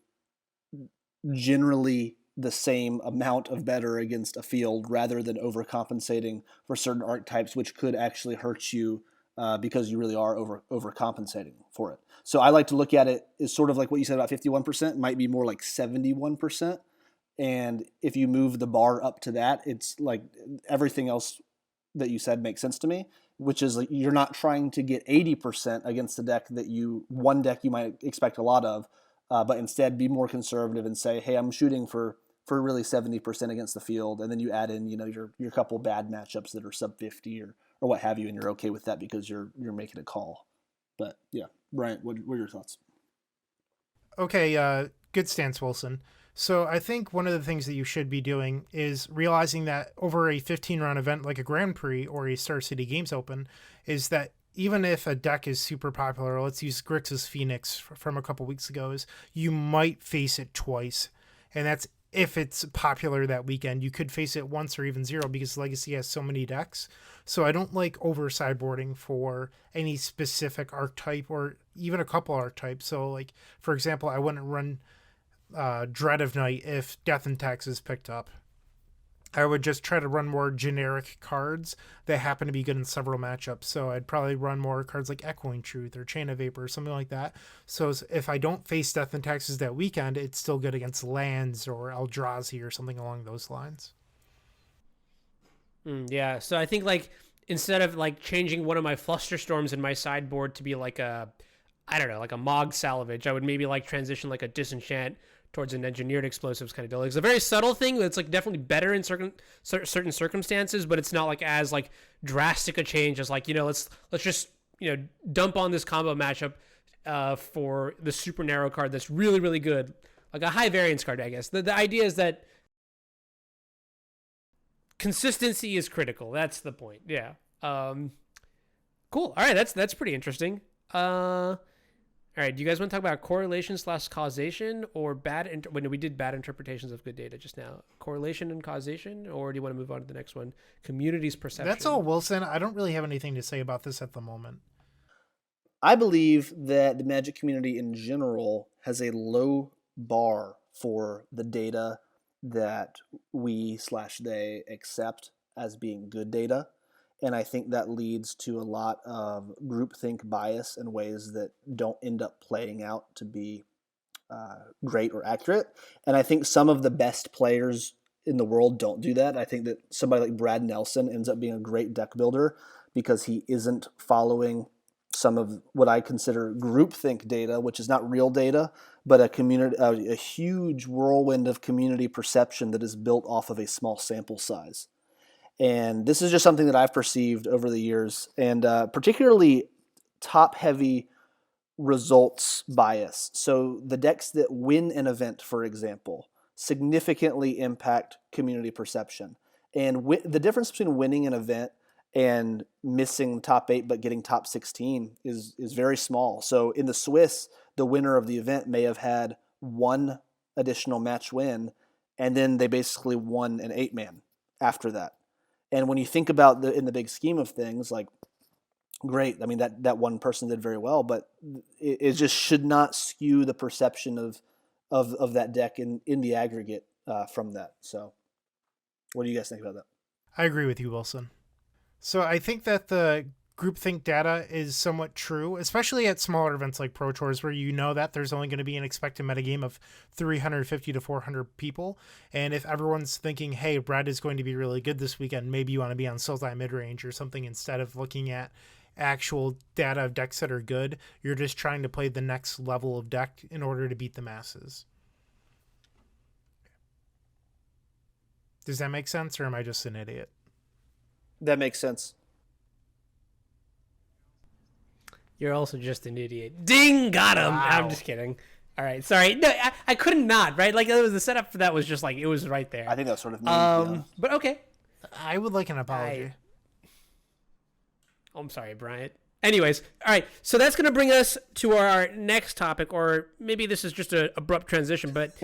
generally the same amount of better against a field, rather than overcompensating for certain archetypes, which could actually hurt you because you really are overcompensating for it. So I like to look at it as sort of like what you said about 51%, might be more like 71%. And if you move the bar up to that, it's like everything else that you said makes sense to me, which is like you're not trying to get 80% against the deck one deck you might expect a lot of, but instead be more conservative and say, hey, I'm shooting for really 70% against the field, and then you add in, your couple bad matchups that are sub 50 or what have you, and you're okay with that because you're making a call. But yeah, Bryant, what are your thoughts? Okay, good stance, Wilson. So I think one of the things that you should be doing is realizing that over a 15-round event like a Grand Prix or a Star City Games Open, is that even if a deck is super popular, let's use Grixis Phoenix from a couple weeks ago, is you might face it twice. And that's if it's popular that weekend. You could face it once or even 0 because Legacy has so many decks. So I don't like over sideboarding for any specific archetype or even a couple archetypes. So like, for example, I wouldn't run Dread of Night if Death and Taxes picked up. I would just try to run more generic cards that happen to be good in several matchups. So I'd probably run more cards like Echoing Truth or Chain of Vapor or something like that. So if I don't face Death and Taxes that weekend, it's still good against lands or Eldrazi or something along those lines. Yeah, so I think like instead of like changing one of my Flusterstorms in my sideboard to be like a Mog Salvage, I would maybe like transition like a Disenchant towards an Engineered Explosives kind of deal. It's a very subtle thing that's like definitely better in certain circumstances, but it's not like as like drastic a change as like, let's just, dump on this combo matchup for the super narrow card that's really, really good. Like a high variance card, I guess. The idea is that consistency is critical. That's the point. Yeah. Cool. All right. That's pretty interesting. All right, do you guys want to talk about correlation/causation or when we did bad interpretations of good data just now? Correlation and causation, or do you want to move on to the next one? Community's perception. That's all, Wilson. I don't really have anything to say about this at the moment. I believe that the Magic community in general has a low bar for the data that we/they accept as being good data. And I think that leads to a lot of groupthink bias in ways that don't end up playing out to be great or accurate. And I think some of the best players in the world don't do that. I think that somebody like Brad Nelson ends up being a great deck builder because he isn't following some of what I consider groupthink data, which is not real data, but a huge whirlwind of community perception that is built off of a small sample size. And this is just something that I've perceived over the years, and particularly top-heavy results bias. So the decks that win an event, for example, significantly impact community perception. And the difference between winning an event and missing top 8 but getting top 16 is very small. So in the Swiss, the winner of the event may have had one additional match win, and then they basically won an 8-man after that. And when you think about in the big scheme of things, like, great, I mean, that one person did very well, but it just should not skew the perception of that deck in the aggregate from that. So what do you guys think about that? I agree with you, Wilson. So I think that the groupthink data is somewhat true, especially at smaller events like Pro Tours, where you know that there's only going to be an expected metagame of 350 to 400 people. And if everyone's thinking, hey, Brad is going to be really good this weekend, maybe you want to be on Sultai midrange or something instead of looking at actual data of decks that are good. You're just trying to play the next level of deck in order to beat the masses. Does that make sense, or am I just an idiot? That makes sense. You're also just an idiot. Ding! Got him! Wow. I'm just kidding. All right, sorry. No, I couldn't not, right? Like, the setup for that was just like, it was right there. I think that's sort of mean. But okay. I would like an apology. I'm sorry, Bryant. Anyways, all right. So that's going to bring us to our next topic, or maybe this is just an abrupt transition, but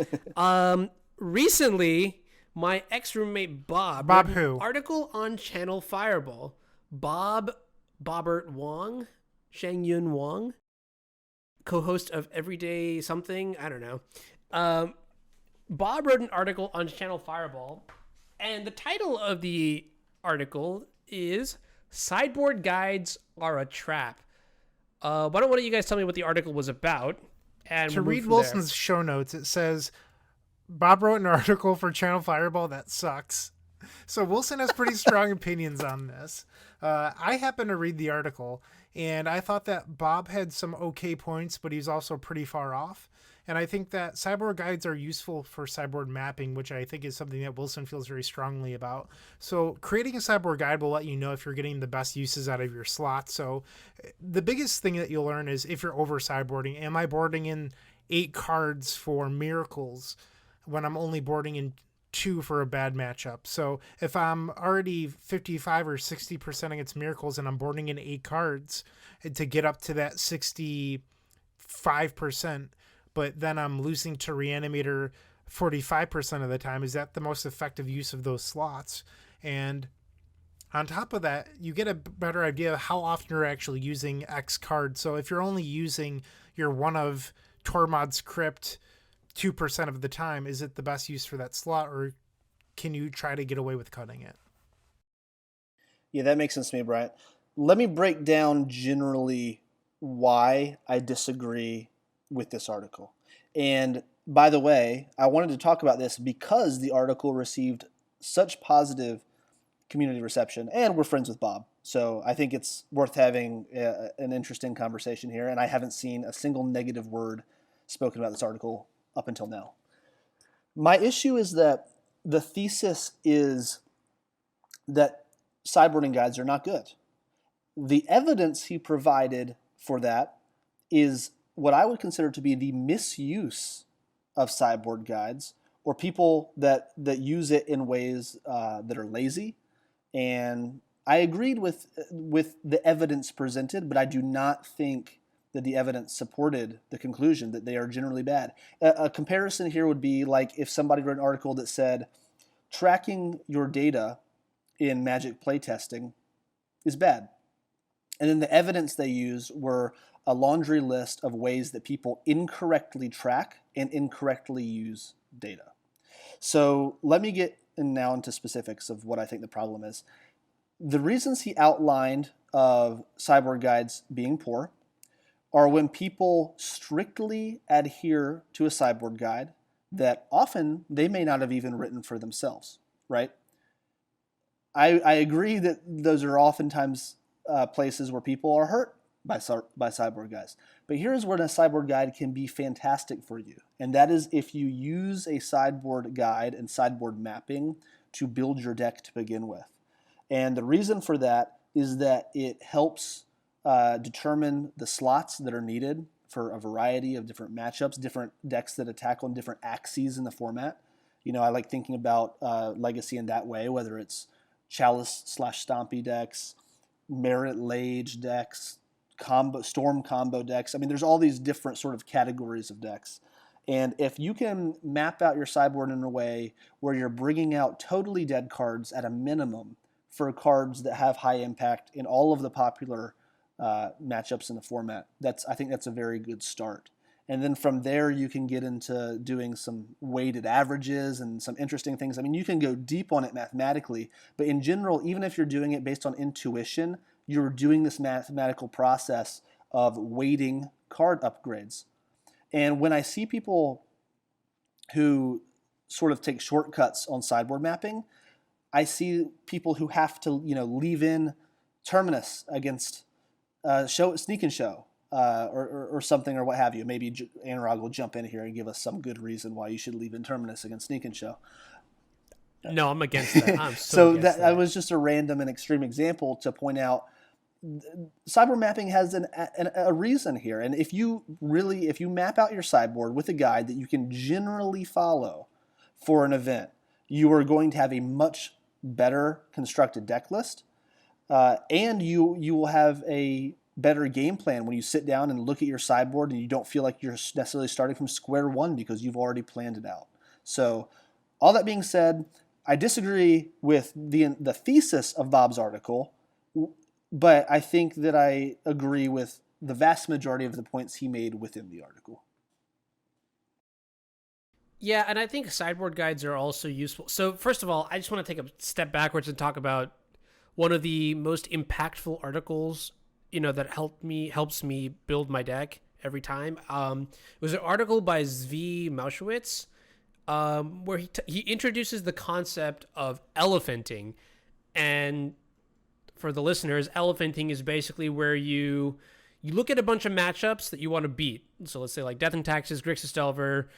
recently, my ex-roommate Bob Bob wrote who? an article on Channel Fireball. Bobbert Wong, Shang Yun Wong, co-host of Everyday Something. I don't know. Bob wrote an article on Channel Fireball, and the title of the article is "Sideboard Guides Are a Trap." Why don't one of you guys tell me what the article was about? And To we'll move read from Wilson's show notes, it says, Bob wrote an article for Channel Fireball that sucks. So Wilson has pretty strong opinions on this. I happened to read the article, and I thought that Bob had some okay points, but he's also pretty far off. And I think that sideboard guides are useful for sideboard mapping, which I think is something that Wilson feels very strongly about. So creating a sideboard guide will let you know if you're getting the best uses out of your slots. So the biggest thing that you'll learn is if you're over sideboarding, am I boarding in 8 cards for miracles when I'm only boarding in 2 for a bad matchup? So if I'm already 55 or 60% against miracles and I'm boarding in 8 cards to get up to that 65%, but then I'm losing to Reanimator 45% of the time, is that the most effective use of those slots? And on top of that, you get a better idea of how often you're actually using X card. So if you're only using your one of Tormod's Crypt 2% of the time, is it the best use for that slot, or can you try to get away with cutting it? Yeah, that makes sense to me, Bryant. Let me break down generally why I disagree with this article. And by the way, I wanted to talk about this because the article received such positive community reception, and we're friends with Bob. So I think it's worth having an interesting conversation here, and I haven't seen a single negative word spoken about this article up until now. My issue is that the thesis is that sideboarding guides are not good. The evidence he provided for that is what I would consider to be the misuse of sideboard guides, or people that use it in ways that are lazy. And I agreed with the evidence presented, but I do not think that the evidence supported the conclusion that they are generally bad. A comparison here would be like if somebody wrote an article that said, tracking your data in Magic playtesting is bad. And then the evidence they used were a laundry list of ways that people incorrectly track and incorrectly use data. So let me get now into specifics of what I think the problem is. The reasons he outlined of sideboard guides being poor are when people strictly adhere to a sideboard guide that often they may not have even written for themselves, right? I agree that those are oftentimes places where people are hurt by sideboard guides. But here's where a sideboard guide can be fantastic for you. And that is if you use a sideboard guide and sideboard mapping to build your deck to begin with. And the reason for that is that it helps determine the slots that are needed for a variety of different matchups, different decks that attack on different axes in the format. You know, I like thinking about Legacy in that way, whether it's Chalice/Stompy decks, Merit Lage decks, Storm combo decks. I mean, there's all these different sort of categories of decks. And if you can map out your sideboard in a way where you're bringing out totally dead cards at a minimum for cards that have high impact in all of the popular matchups in the format, I think that's a very good start. And then from there, you can get into doing some weighted averages and some interesting things. I mean, you can go deep on it mathematically, but in general, even if you're doing it based on intuition, you're doing this mathematical process of weighting card upgrades. And when I see people who sort of take shortcuts on sideboard mapping, I see people who have to, leave in Terminus against Sneak and Show. Or something or what have you. Maybe Anurag will jump in here and give us some good reason why you should leave in Terminus against Sneak and Show. No, I'm against that. I'm so against that was just a random and extreme example to point out sideboard mapping has a reason here. And if you map out your sideboard with a guide that you can generally follow for an event, you are going to have a much better constructed deck list, and you will have a better game plan when you sit down and look at your sideboard and you don't feel like you're necessarily starting from square one because you've already planned it out. So all that being said, I disagree with the thesis of Bob's article, but I think that I agree with the vast majority of the points he made within the article. Yeah, and I think sideboard guides are also useful. So first of all, I just want to take a step backwards and talk about one of the most impactful articles that helps me build my deck every time. It was an article by Zvi Mauschwitz, where he introduces the concept of elephanting. And for the listeners, elephanting is basically where you look at a bunch of matchups that you want to beat. So let's say like Death and Taxes, Grixis Delver,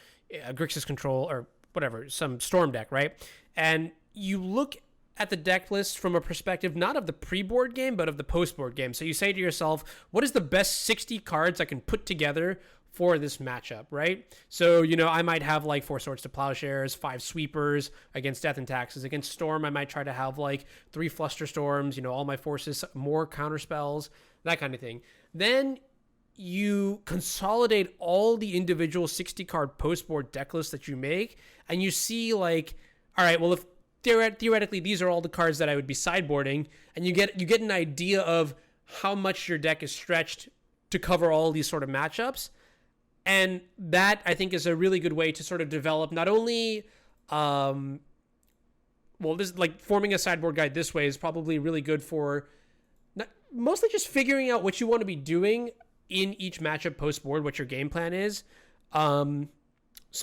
Grixis Control, or whatever, some Storm deck, right? And you look at the deck list from a perspective not of the pre-board game, but of the post-board game. So you say to yourself, what is the best 60 cards I can put together for this matchup, right? So, I might have like 4 Swords to Plowshares, 5 Sweepers against Death and Taxes. Against Storm, I might try to have like 3 Flusterstorms, all my forces, more counter spells, that kind of thing. Then you consolidate all the individual 60-card post-board deck lists that you make, and you see like, all right, well, if theoretically, these are all the cards that I would be sideboarding, and you get an idea of how much your deck is stretched to cover all these sort of matchups. And that, I think, is a really good way to sort of develop not only, this like forming a sideboard guide this way is probably really good for mostly just figuring out what you want to be doing in each matchup post-board, what your game plan is. So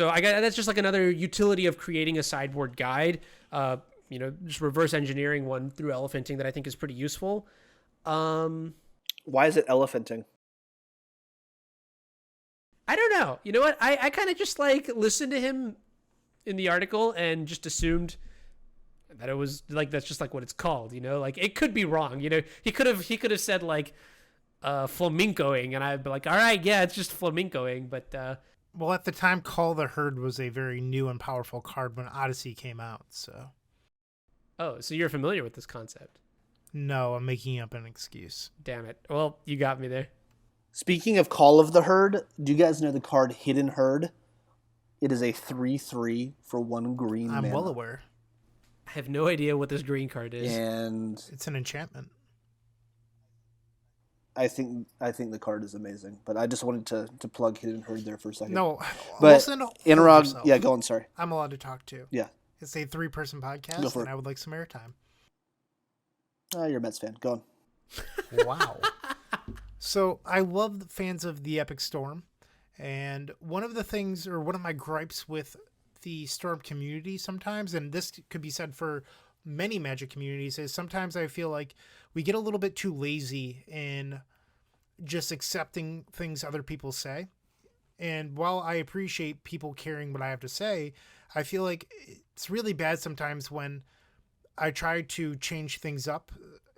that's just like another utility of creating a sideboard guide, just reverse engineering one through elephanting that I think is pretty useful. Why is it elephanting? I don't know. You know what? I kind of just like listened to him in the article and just assumed that it was like, that's just like what it's called, like it could be wrong. He could have said like flamencoing, and I'd be like, all right, yeah, it's just flamencoing. But, well, at the time, Call the Herd was a very new and powerful card when Odyssey came out, so. Oh, so you're familiar with this concept? No, I'm making up an excuse. Damn it. Well, you got me there. Speaking of Call of the Herd, do you guys know the card Hidden Herd? It is a 3/3 for 1 green I'm mana. well aware. I have no idea what this green card is. And it's an enchantment. I think the card is amazing. But I just wanted to plug Hidden Herd there for a second. No, but Wilson, hold Anurag, yourself. yeah, go on. Sorry. I'm allowed to talk too. Yeah. It's a 3-person Go podcast, for and it. I would like some airtime. You're a Mets fan. Go on. Wow. So I love the fans of the Epic Storm, and one of the things, or one of my gripes with the Storm community sometimes, and this could be said for many Magic communities, is sometimes I feel like we get a little bit too lazy in just accepting things other people say. And while I appreciate people caring what I have to say, I feel like it's really bad sometimes when I try to change things up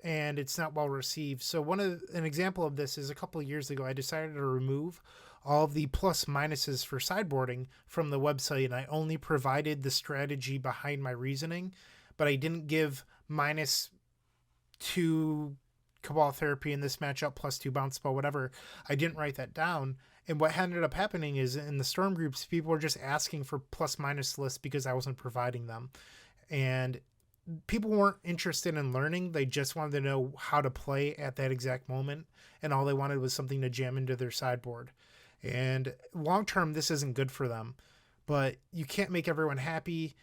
and it's not well received. So an example of this is a couple of years ago, I decided to remove all of the plus minuses for sideboarding from the website, and I only provided the strategy behind my reasoning, but I didn't give -2 Cabal Therapy in this matchup, +2 Bounce Spell, whatever. I didn't write that down. And what ended up happening is in the Storm groups, people were just asking for plus-minus lists because I wasn't providing them. And people weren't interested in learning. They just wanted to know how to play at that exact moment. And all they wanted was something to jam into their sideboard. And long-term, this isn't good for them. But you can't make everyone happy,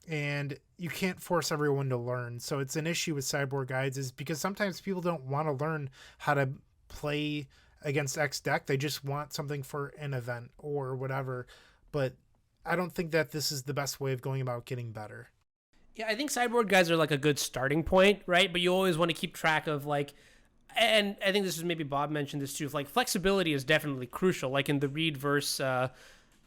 and you can't force everyone to learn. So it's an issue with sideboard guides, is because sometimes people don't want to learn how to play against X deck. They just want something for an event or whatever. But I don't think that this is the best way of going about getting better. Yeah, I think sideboard guides are like a good starting point, right? But you always want to keep track of like, and I think this is maybe Bob mentioned this too, like flexibility is definitely crucial. Like in the Reed versus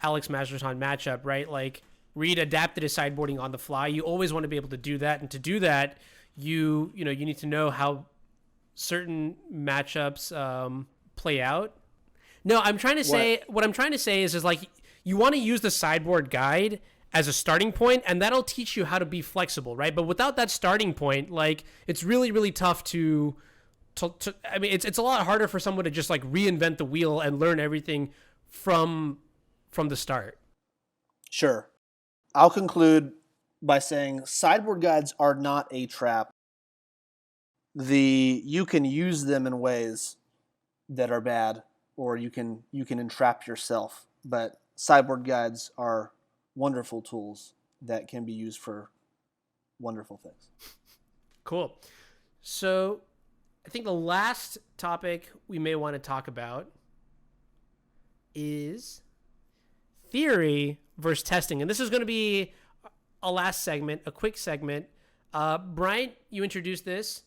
Alex Masterson matchup, right? Like Reed adapted his sideboarding on the fly. You always want to be able to do that. And to do that, you need to know how certain matchups play out. No, I'm trying to say, what I'm trying to say is like, you want to use the sideboard guide as a starting point, and that'll teach you how to be flexible, right? But without that starting point, like it's really, really tough to I mean, it's a lot harder for someone to just like reinvent the wheel and learn everything from the start. Sure. I'll conclude by saying sideboard guides are not a trap. You can use them in ways that are bad, or you can entrap yourself. But sideboard guides are wonderful tools that can be used for wonderful things. Cool. So I think the last topic we may want to talk about is theory versus testing. And this is going to be a last segment, a quick segment. Bryant, you introduced this.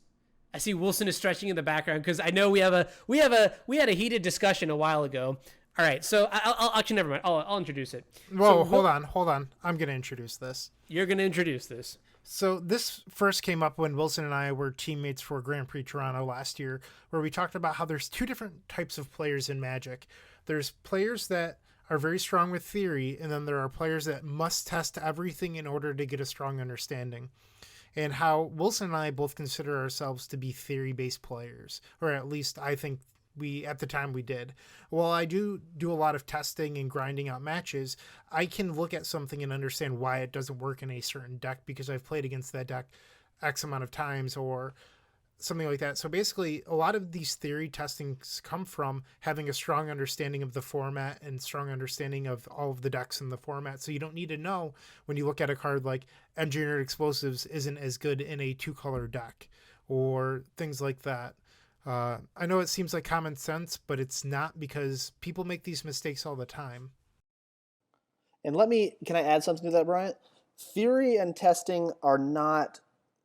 I see Wilson is stretching in the background because I know we had a heated discussion a while ago. All right, so I'll actually never mind. I'll introduce it. Whoa, so, hold on. I'm going to introduce this. You're going to introduce this. So this first came up when Wilson and I were teammates for Grand Prix Toronto last year, where we talked about how there's two different types of players in Magic. There's players that are very strong with theory, and then there are players that must test everything in order to get a strong understanding. And how Wilson and I both consider ourselves to be theory-based players, or at least I think at the time we did. While I do a lot of testing and grinding out matches, I can look at something and understand why it doesn't work in a certain deck because I've played against that deck X amount of times or something like that. So basically, a lot of these theory testings come from having a strong understanding of the format and strong understanding of all of the decks in the format. So you don't need to know when you look at a card like Engineered Explosives isn't as good in a 2-color deck or things like that. I know it seems like common sense, but it's not, because people make these mistakes all the time. And can I add something to that, Bryant? Theory and testing are not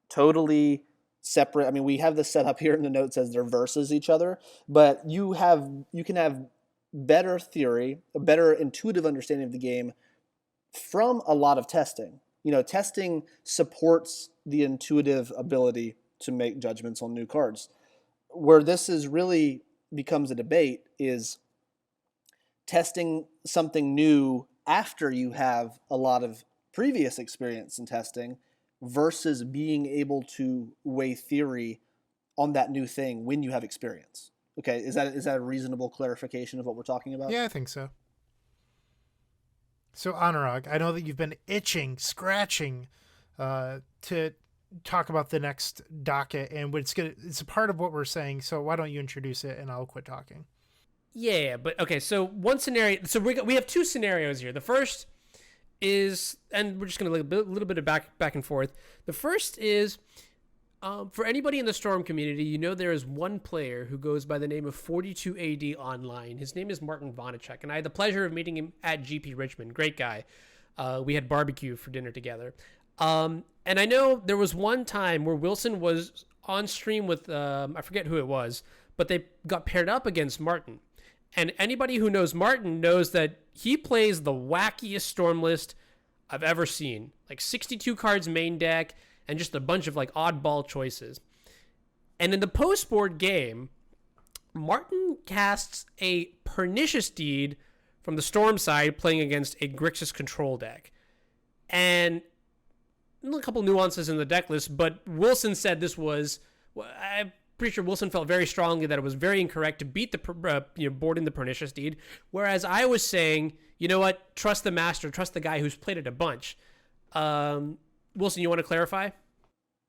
totally separate. I mean, we have this set up here in the notes as they're versus each other, but you can have better theory, a better intuitive understanding of the game from a lot of testing. Testing supports the intuitive ability to make judgments on new cards. Where this really becomes a debate is testing something new after you have a lot of previous experience in testing versus being able to weigh theory on that new thing when you have experience. Okay, is that a reasonable clarification of what we're talking about? Yeah, I think so. So Anurag, I know that you've been scratching to talk about the next docket, and it's a part of what we're saying. So why don't you introduce it, and I'll quit talking. Yeah, but okay. So one scenario. So we have two scenarios here. The first is, and we're just going to look a little bit of back and forth. The first is, for anybody in the Storm community, you know there is one player who goes by the name of 42AD online. His name is Martin Vonacek, and I had the pleasure of meeting him at GP Richmond. Great guy. We had barbecue for dinner together. And I know there was one time where Wilson was on stream with, I forget who it was, but they got paired up against Martin. And anybody who knows Martin knows that he plays the wackiest Storm list I've ever seen. Like 62 cards main deck and just a bunch of like oddball choices. And in the post-board game, Martin casts a Pernicious Deed from the Storm side playing against a Grixis control deck. And a couple nuances in the deck list, but Wilson said this was... I'm pretty sure Wilson felt very strongly that it was very incorrect to beat the boarding the Pernicious Deed, whereas I was saying, you know what, trust the master, trust the guy who's played it a bunch. Wilson, you want to clarify?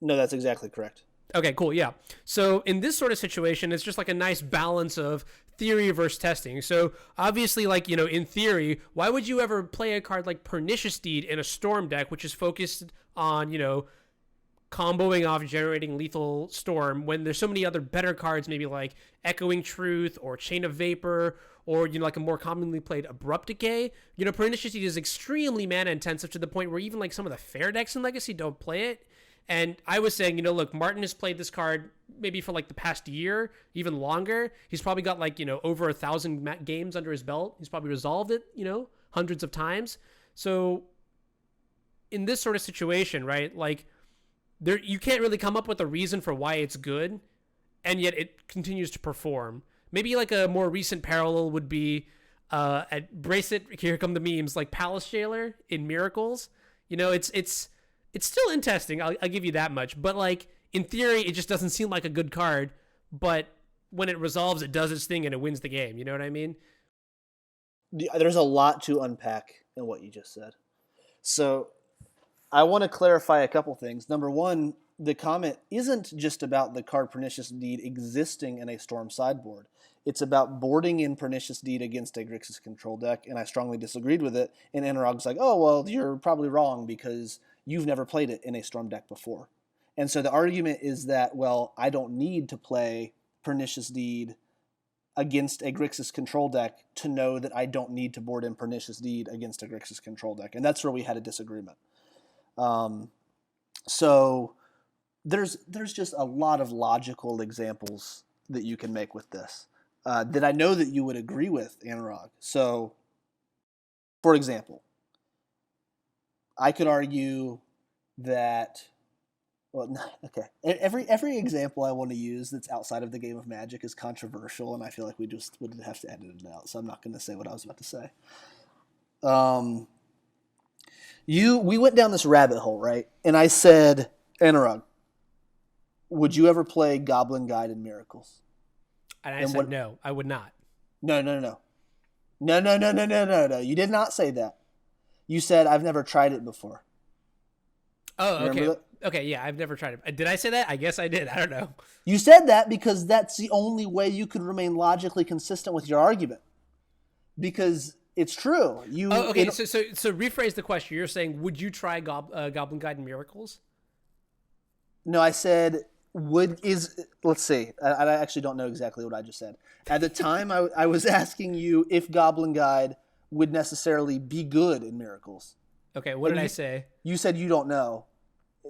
No, that's exactly correct. Okay, cool, yeah. So in this sort of situation, it's just like a nice balance of theory versus testing. So obviously, like, in theory, why would you ever play a card like Pernicious Deed in a Storm deck, which is focused on, comboing off generating lethal Storm, when there's so many other better cards, maybe like Echoing Truth or Chain of Vapor, or like a more commonly played Abrupt Decay. Pernicious Deed is extremely mana intensive to the point where even like some of the fair decks in Legacy don't play it. And I was saying, look, Martin has played this card maybe for like the past year, even longer. He's probably got like, over 1,000 games under his belt. He's probably resolved it, hundreds of times. So in this sort of situation, right, like, you can't really come up with a reason for why it's good, and yet it continues to perform. Maybe like a more recent parallel would be at Bracelet, here come the memes, like Palace Jailer in Miracles. It's still interesting, I'll give you that much, but like in theory it just doesn't seem like a good card, but when it resolves it does its thing and it wins the game. You know what I mean? There's a lot to unpack in what you just said. So I want to clarify a couple things. Number one, the comment isn't just about the card Pernicious Deed existing in a Storm sideboard. It's about boarding in Pernicious Deed against a Grixis control deck, and I strongly disagreed with it. And Anurag's like, oh, well, you're probably wrong because you've never played it in a Storm deck before. And so the argument is that, well, I don't need to play Pernicious Deed against a Grixis control deck to know that I don't need to board in Pernicious Deed against a Grixis control deck. And that's where we had a disagreement. So there's just a lot of logical examples that you can make with this that I know that you would agree with, Anurag. So, for example, I could argue that, well, okay, every example I want to use that's outside of the game of Magic is controversial, and I feel like we just would have to edit it out, so I'm not going to say what I was about to say. We went down this rabbit hole, right? And I said, Anurag, would you ever play Goblin Guide in Miracles? And I said, no, I would not. No. You did not say that. You said, I've never tried it before. Oh, okay. Okay, yeah, I've never tried it. Did I say that? I guess I did. I don't know. You said that because that's the only way you could remain logically consistent with your argument. Because it's true. Okay, so rephrase the question. You're saying, would you try Goblin Guide in Miracles? No, I said, let's see. I actually don't know exactly what I just said. At the time, I was asking you if Goblin Guide would necessarily be good in Miracles. Okay, what did I say? You said you don't know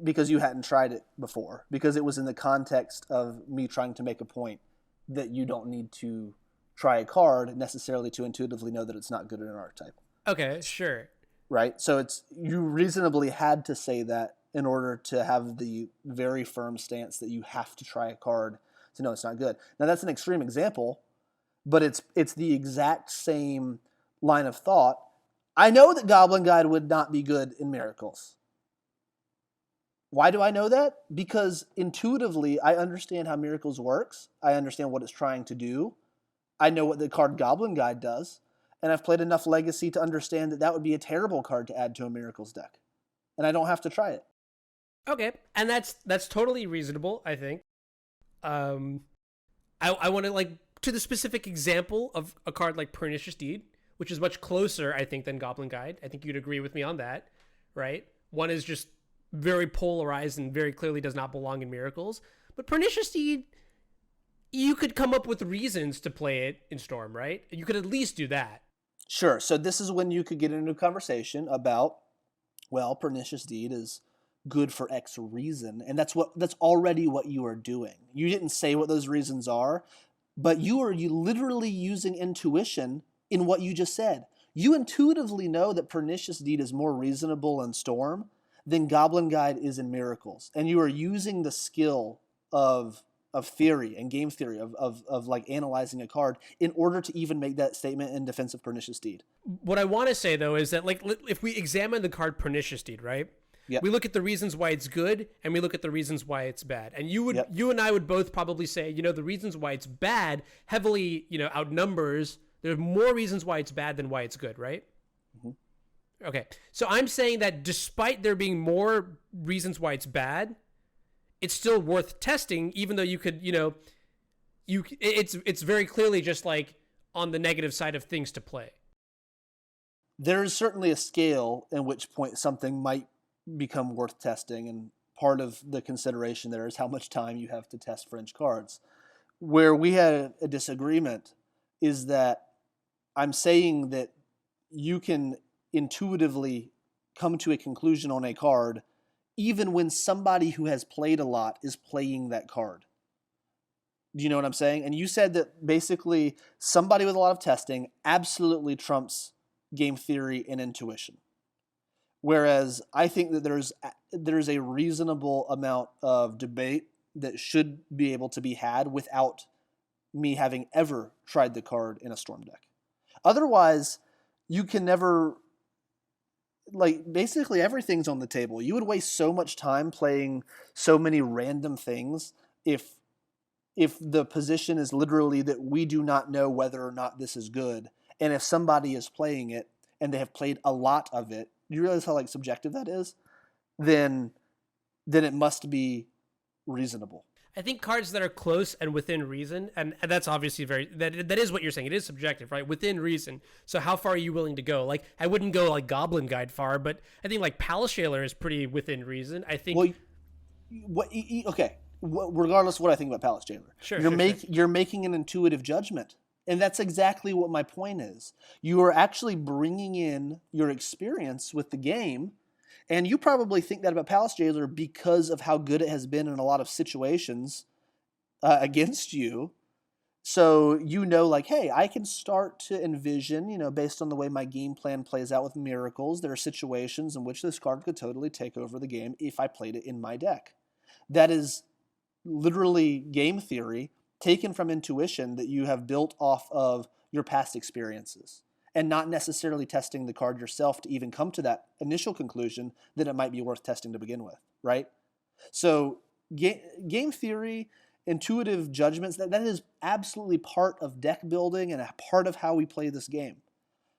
because you hadn't tried it before, because it was in the context of me trying to make a point that you don't need to try a card necessarily to intuitively know that it's not good in an archetype. Okay, sure. Right? So you reasonably had to say that in order to have the very firm stance that you have to try a card to know it's not good. Now, that's an extreme example, but it's the exact same line of thought. I know that Goblin Guide would not be good in Miracles. Why do I know that? Because intuitively, I understand how Miracles works. I understand what it's trying to do. I know what the card Goblin Guide does. And I've played enough Legacy to understand that that would be a terrible card to add to a Miracles deck. And I don't have to try it. Okay, and that's totally reasonable, I think. I want to like to the specific example of a card like Pernicious Deed, which is much closer, I think, than Goblin Guide. I think you'd agree with me on that, right? One is just very polarized and very clearly does not belong in Miracles. But Pernicious Deed, you could come up with reasons to play it in Storm, right? You could at least do that. Sure. So this is when you could get into a conversation about, well, Pernicious Deed is good for X reason, and that's already what you are doing. You didn't say what those reasons are, but you literally using intuition in what you just said. You intuitively know that Pernicious Deed is more reasonable in Storm than Goblin Guide is in Miracles, and you are using the skill of theory and game theory of like analyzing a card in order to even make that statement in defense of Pernicious Deed. What I want to say though is that like if we examine the card Pernicious Deed, right? Yep. We look at the reasons why it's good and we look at the reasons why it's bad. And you and I would both probably say, the reasons why it's bad heavily, outnumbers. There's more reasons why it's bad than why it's good, right? Mm-hmm. Okay. So I'm saying that despite there being more reasons why it's bad, it's still worth testing, even though you could, it's very clearly just like on the negative side of things to play. There is certainly a scale in which point something might become worth testing, and part of the consideration there is how much time you have to test French cards. Where we had a disagreement is that I'm saying that you can intuitively come to a conclusion on a card even when somebody who has played a lot is playing that card. Do you know what I'm saying? And you said that basically somebody with a lot of testing absolutely trumps game theory and intuition. Whereas I think that there's a reasonable amount of debate that should be able to be had without me having ever tried the card in a Storm deck. Otherwise, you can never, like, basically everything's on the table. You would waste so much time playing so many random things if the position is literally that we do not know whether or not this is good. And if somebody is playing it and they have played a lot of it, you realize how like subjective that is? Then it must be reasonable. I think cards that are close and within reason, and that's obviously that is what you're saying. It is subjective, right? Within reason. So how far are you willing to go? Like, I wouldn't go like Goblin Guide far, but I think like Palace Jailer is pretty within reason. I think. Well, okay. Regardless of what I think about Palace Jailer, you're making an intuitive judgment. And that's exactly what my point is. You are actually bringing in your experience with the game, and you probably think that about Palace Jailer because of how good it has been in a lot of situations against you. So like, hey, I can start to envision, based on the way my game plan plays out with Miracles, there are situations in which this card could totally take over the game if I played it in my deck. That is literally game theory taken from intuition that you have built off of your past experiences and not necessarily testing the card yourself to even come to that initial conclusion that it might be worth testing to begin with, right? So game theory, intuitive judgments, that is absolutely part of deck building and a part of how we play this game.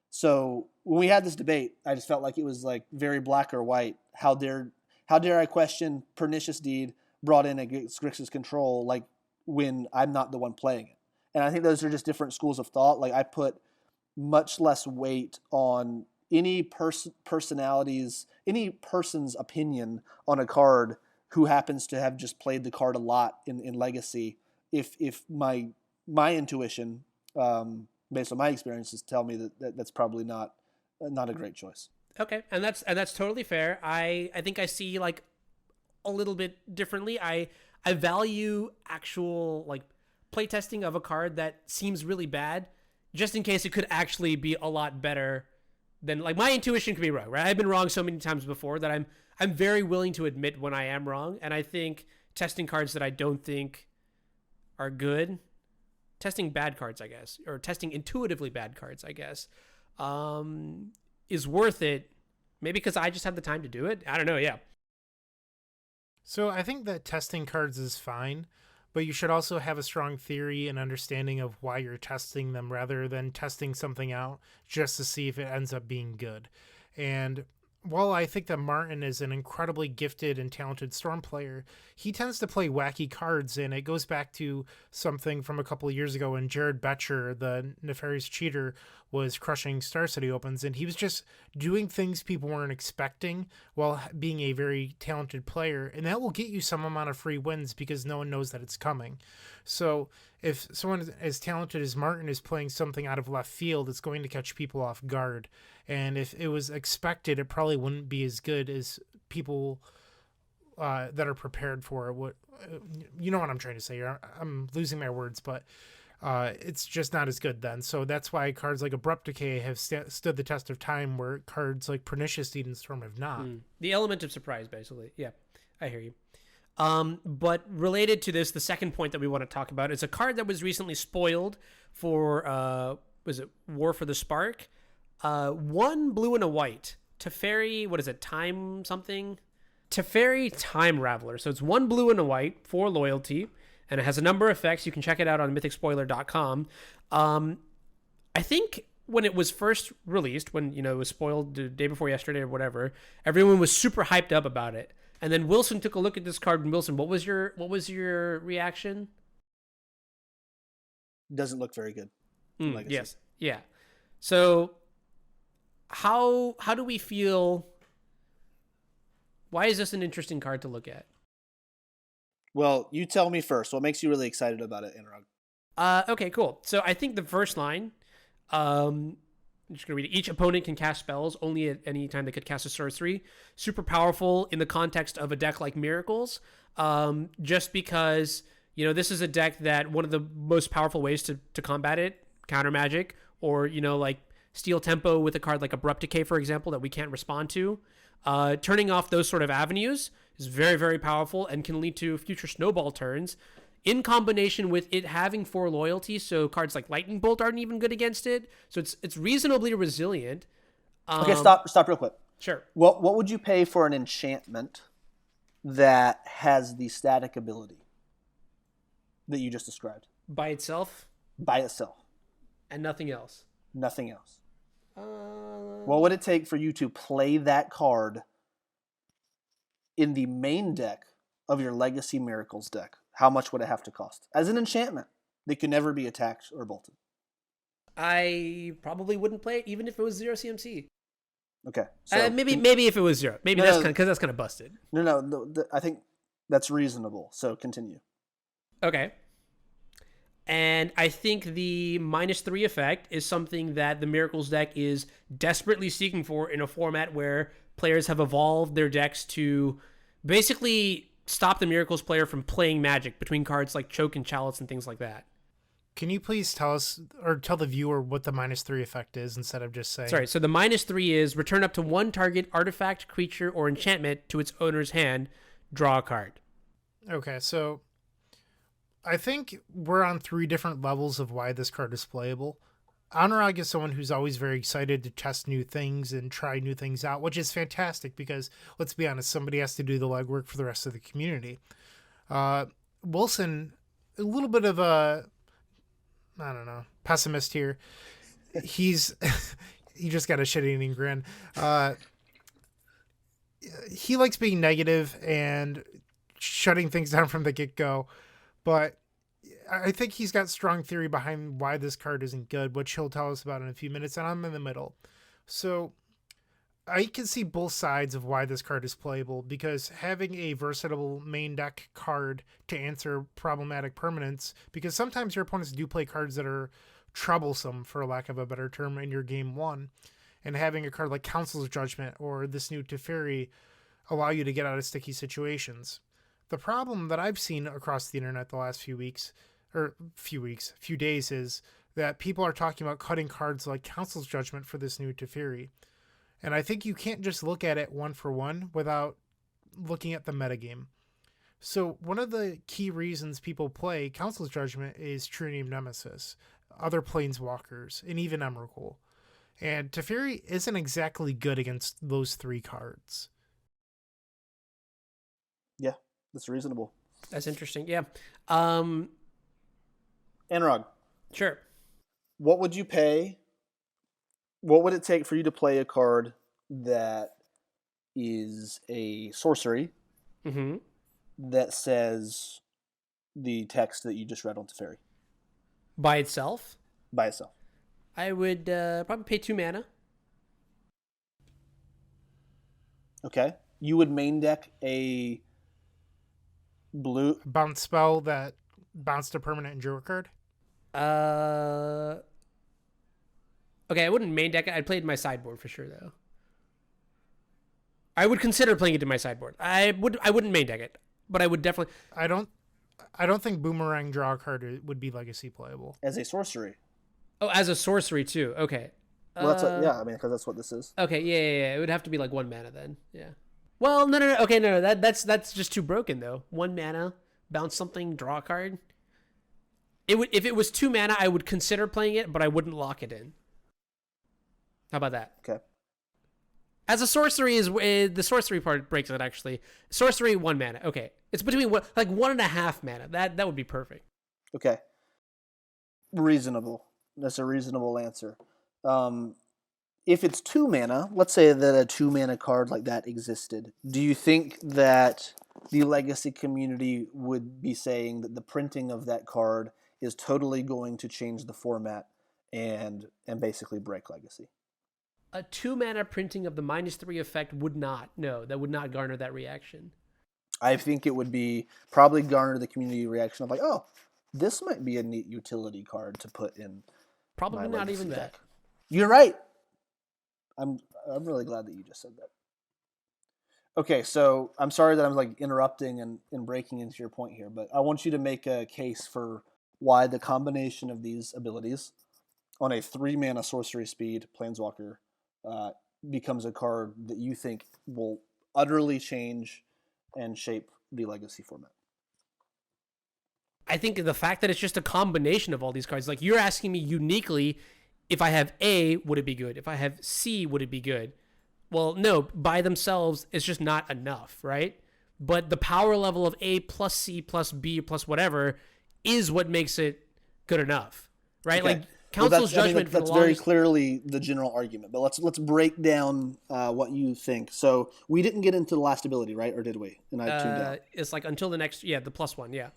So when we had this debate, I just felt like it was like very black or white. How dare I question Pernicious Deed brought in against Grixis Control, like, when I'm not the one playing it. And I think those are just different schools of thought. Like, I put much less weight on any person's opinion on a card who happens to have just played the card a lot in Legacy. If my intuition, based on my experiences, tell me that's probably not a great choice. Okay, and that's totally fair. I think I see like a little bit differently. I value actual like playtesting of a card that seems really bad, just in case it could actually be a lot better than, like, my intuition could be wrong, right? I've been wrong so many times before that I'm very willing to admit when I am wrong, and I think testing cards that I don't think are good, testing bad cards, I guess, or testing intuitively bad cards, I guess, is worth it. Maybe because I just have the time to do it. I don't know. Yeah. So I think that testing cards is fine, but you should also have a strong theory and understanding of why you're testing them rather than testing something out just to see if it ends up being good. And while I think that Martin is an incredibly gifted and talented Storm player, he tends to play wacky cards, and it goes back to something from a couple of years ago when Jared Betcher, the nefarious cheater, was crushing Star City Opens, and he was just doing things people weren't expecting while being a very talented player, and that will get you some amount of free wins because no one knows that it's coming. So if someone as talented as Martin is playing something out of left field, it's going to catch people off guard. And if it was expected, it probably wouldn't be as good as people that are prepared for it. What you know what I'm trying to say? I'm losing my words, but it's just not as good then. So that's why cards like Abrupt Decay have stood the test of time, where cards like Pernicious Deed and Storm have not. The element of surprise, basically. Yeah, I hear you. But related to this, the second point that we want to talk about is a card that was recently spoiled for, was it War for the Spark? 1 blue and a white. Teferi, what is it? Time something? Teferi Time Raveler. So it's 1 blue and a white for loyalty, and it has a number of effects. You can check it out on mythicspoiler.com. I think when it was first released, when it was spoiled the day before yesterday or whatever, everyone was super hyped up about it. And then Wilson took a look at this card. And Wilson, what was your reaction? Doesn't look very good. Yes. Yeah. So how do we feel? Why is this an interesting card to look at? Well, you tell me first. What makes you really excited about it, Anurag? Okay, cool. So I think the first line, I'm just going to read it. Each opponent can cast spells only at any time they could cast a sorcery. Super powerful in the context of a deck like Miracles, just because, this is a deck that one of the most powerful ways to combat it, counter magic, or, like steal tempo with a card like Abrupt Decay, for example, that we can't respond to. Turning off those sort of avenues is very, very powerful and can lead to future snowball turns in combination with it having 4 loyalty. So cards like Lightning Bolt aren't even good against it. So it's reasonably resilient. Okay, stop real quick. Sure. What would you pay for an enchantment that has the static ability that you just described? By itself? By itself. And nothing else? Nothing else. What would it take for you to play that card in the main deck of your Legacy Miracles deck? How much would it have to cost? As an enchantment that could never be attacked or bolted. I probably wouldn't play it even if it was 0 CMC. Okay. So maybe if it was 0. Maybe that's kind of busted. No, I think that's reasonable. So continue. Okay. And I think the -3 effect is something that the Miracles deck is desperately seeking for in a format where players have evolved their decks to basically stop the Miracles player from playing Magic between cards like Choke and Chalice and things like that. Can you please tell us, or tell the viewer, what the -3 effect is instead of just saying? Sorry, so the -3 is return up to 1 target artifact, creature, or enchantment to its owner's hand, draw a card. Okay, so I think we're on 3 different levels of why this card is playable. Anurag is someone who's always very excited to test new things and try new things out, which is fantastic because, let's be honest, somebody has to do the legwork for the rest of the community. Wilson, a little bit of a, I don't know, pessimist here. He just got a shit-eating grin. He likes being negative and shutting things down from the get-go. But I think he's got strong theory behind why this card isn't good, which he'll tell us about in a few minutes, and I'm in the middle. So I can see both sides of why this card is playable, because having a versatile main deck card to answer problematic permanents, because sometimes your opponents do play cards that are troublesome, for lack of a better term, in your game 1, and having a card like Council's Judgment or this new Teferi allow you to get out of sticky situations. The problem that I've seen across the internet the last few days is that people are talking about cutting cards like Council's Judgment for this new Teferi. And I think you can't just look at it one for one without looking at the metagame. So one of the key reasons people play Council's Judgment is Trinium Nemesis, other Planeswalkers, and even Emrakul. And Teferi isn't exactly good against those 3 cards. Yeah. That's reasonable. That's interesting. Yeah. Anurag. Sure. What would you pay? What would it take for you to play a card that is a sorcery Mm-hmm. that says the text that you just read on Teferi By itself, by itself. I would probably pay 2 mana. Okay. You would main deck a blue. Bounce spell that bounced a permanent and drew a card. Okay, I wouldn't main deck it. I'd play it in my sideboard for sure, though. I would consider playing it in my sideboard. I wouldn't main deck it, but I would definitely. I don't think Boomerang draw a card would be legacy playable. As a sorcery. Oh, as a sorcery too. Okay. Well, that's what, yeah, I mean, because that's what this is. Okay, yeah. It would have to be like 1 mana then. Yeah. Well, no. Okay, no. That's just too broken though. 1 mana, bounce something, draw a card. If it was 2 mana, I would consider playing it, but I wouldn't lock it in. How about that? Okay. As a sorcery is the sorcery part breaks it actually. Sorcery 1 mana. Okay, it's between like 1.5 mana. That would be perfect. Okay. Reasonable. That's a reasonable answer. If it's 2 mana, let's say that a 2 mana card like that existed, do you think that the Legacy community would be saying that the printing of that card is totally going to change the format and basically break Legacy? A 2 mana printing of the -3 effect would not. No, that would not garner that reaction. I think it would be probably garner the community reaction of like, oh, this might be a neat utility card to put in. Probably my not Legacy even deck. that. You're right. I'm really glad that you just said that. Okay, so I'm sorry that I'm like interrupting and breaking into your point here, but I want you to make a case for why the combination of these abilities on a 3 mana sorcery speed Planeswalker becomes a card that you think will utterly change and shape the Legacy format. I think the fact that it's just a combination of all these cards, like you're asking me uniquely, if I have A, would it be good? If I have C, would it be good? Well, no, by themselves, it's just not enough, right? But the power level of A plus C plus B plus whatever is what makes it good enough, right? Okay. Like Council's judgment. That's very clearly the general argument, but let's break down what you think. So we didn't get into the last ability, right? Or did we? And I tuned out. It's like until the next, the +1, yeah.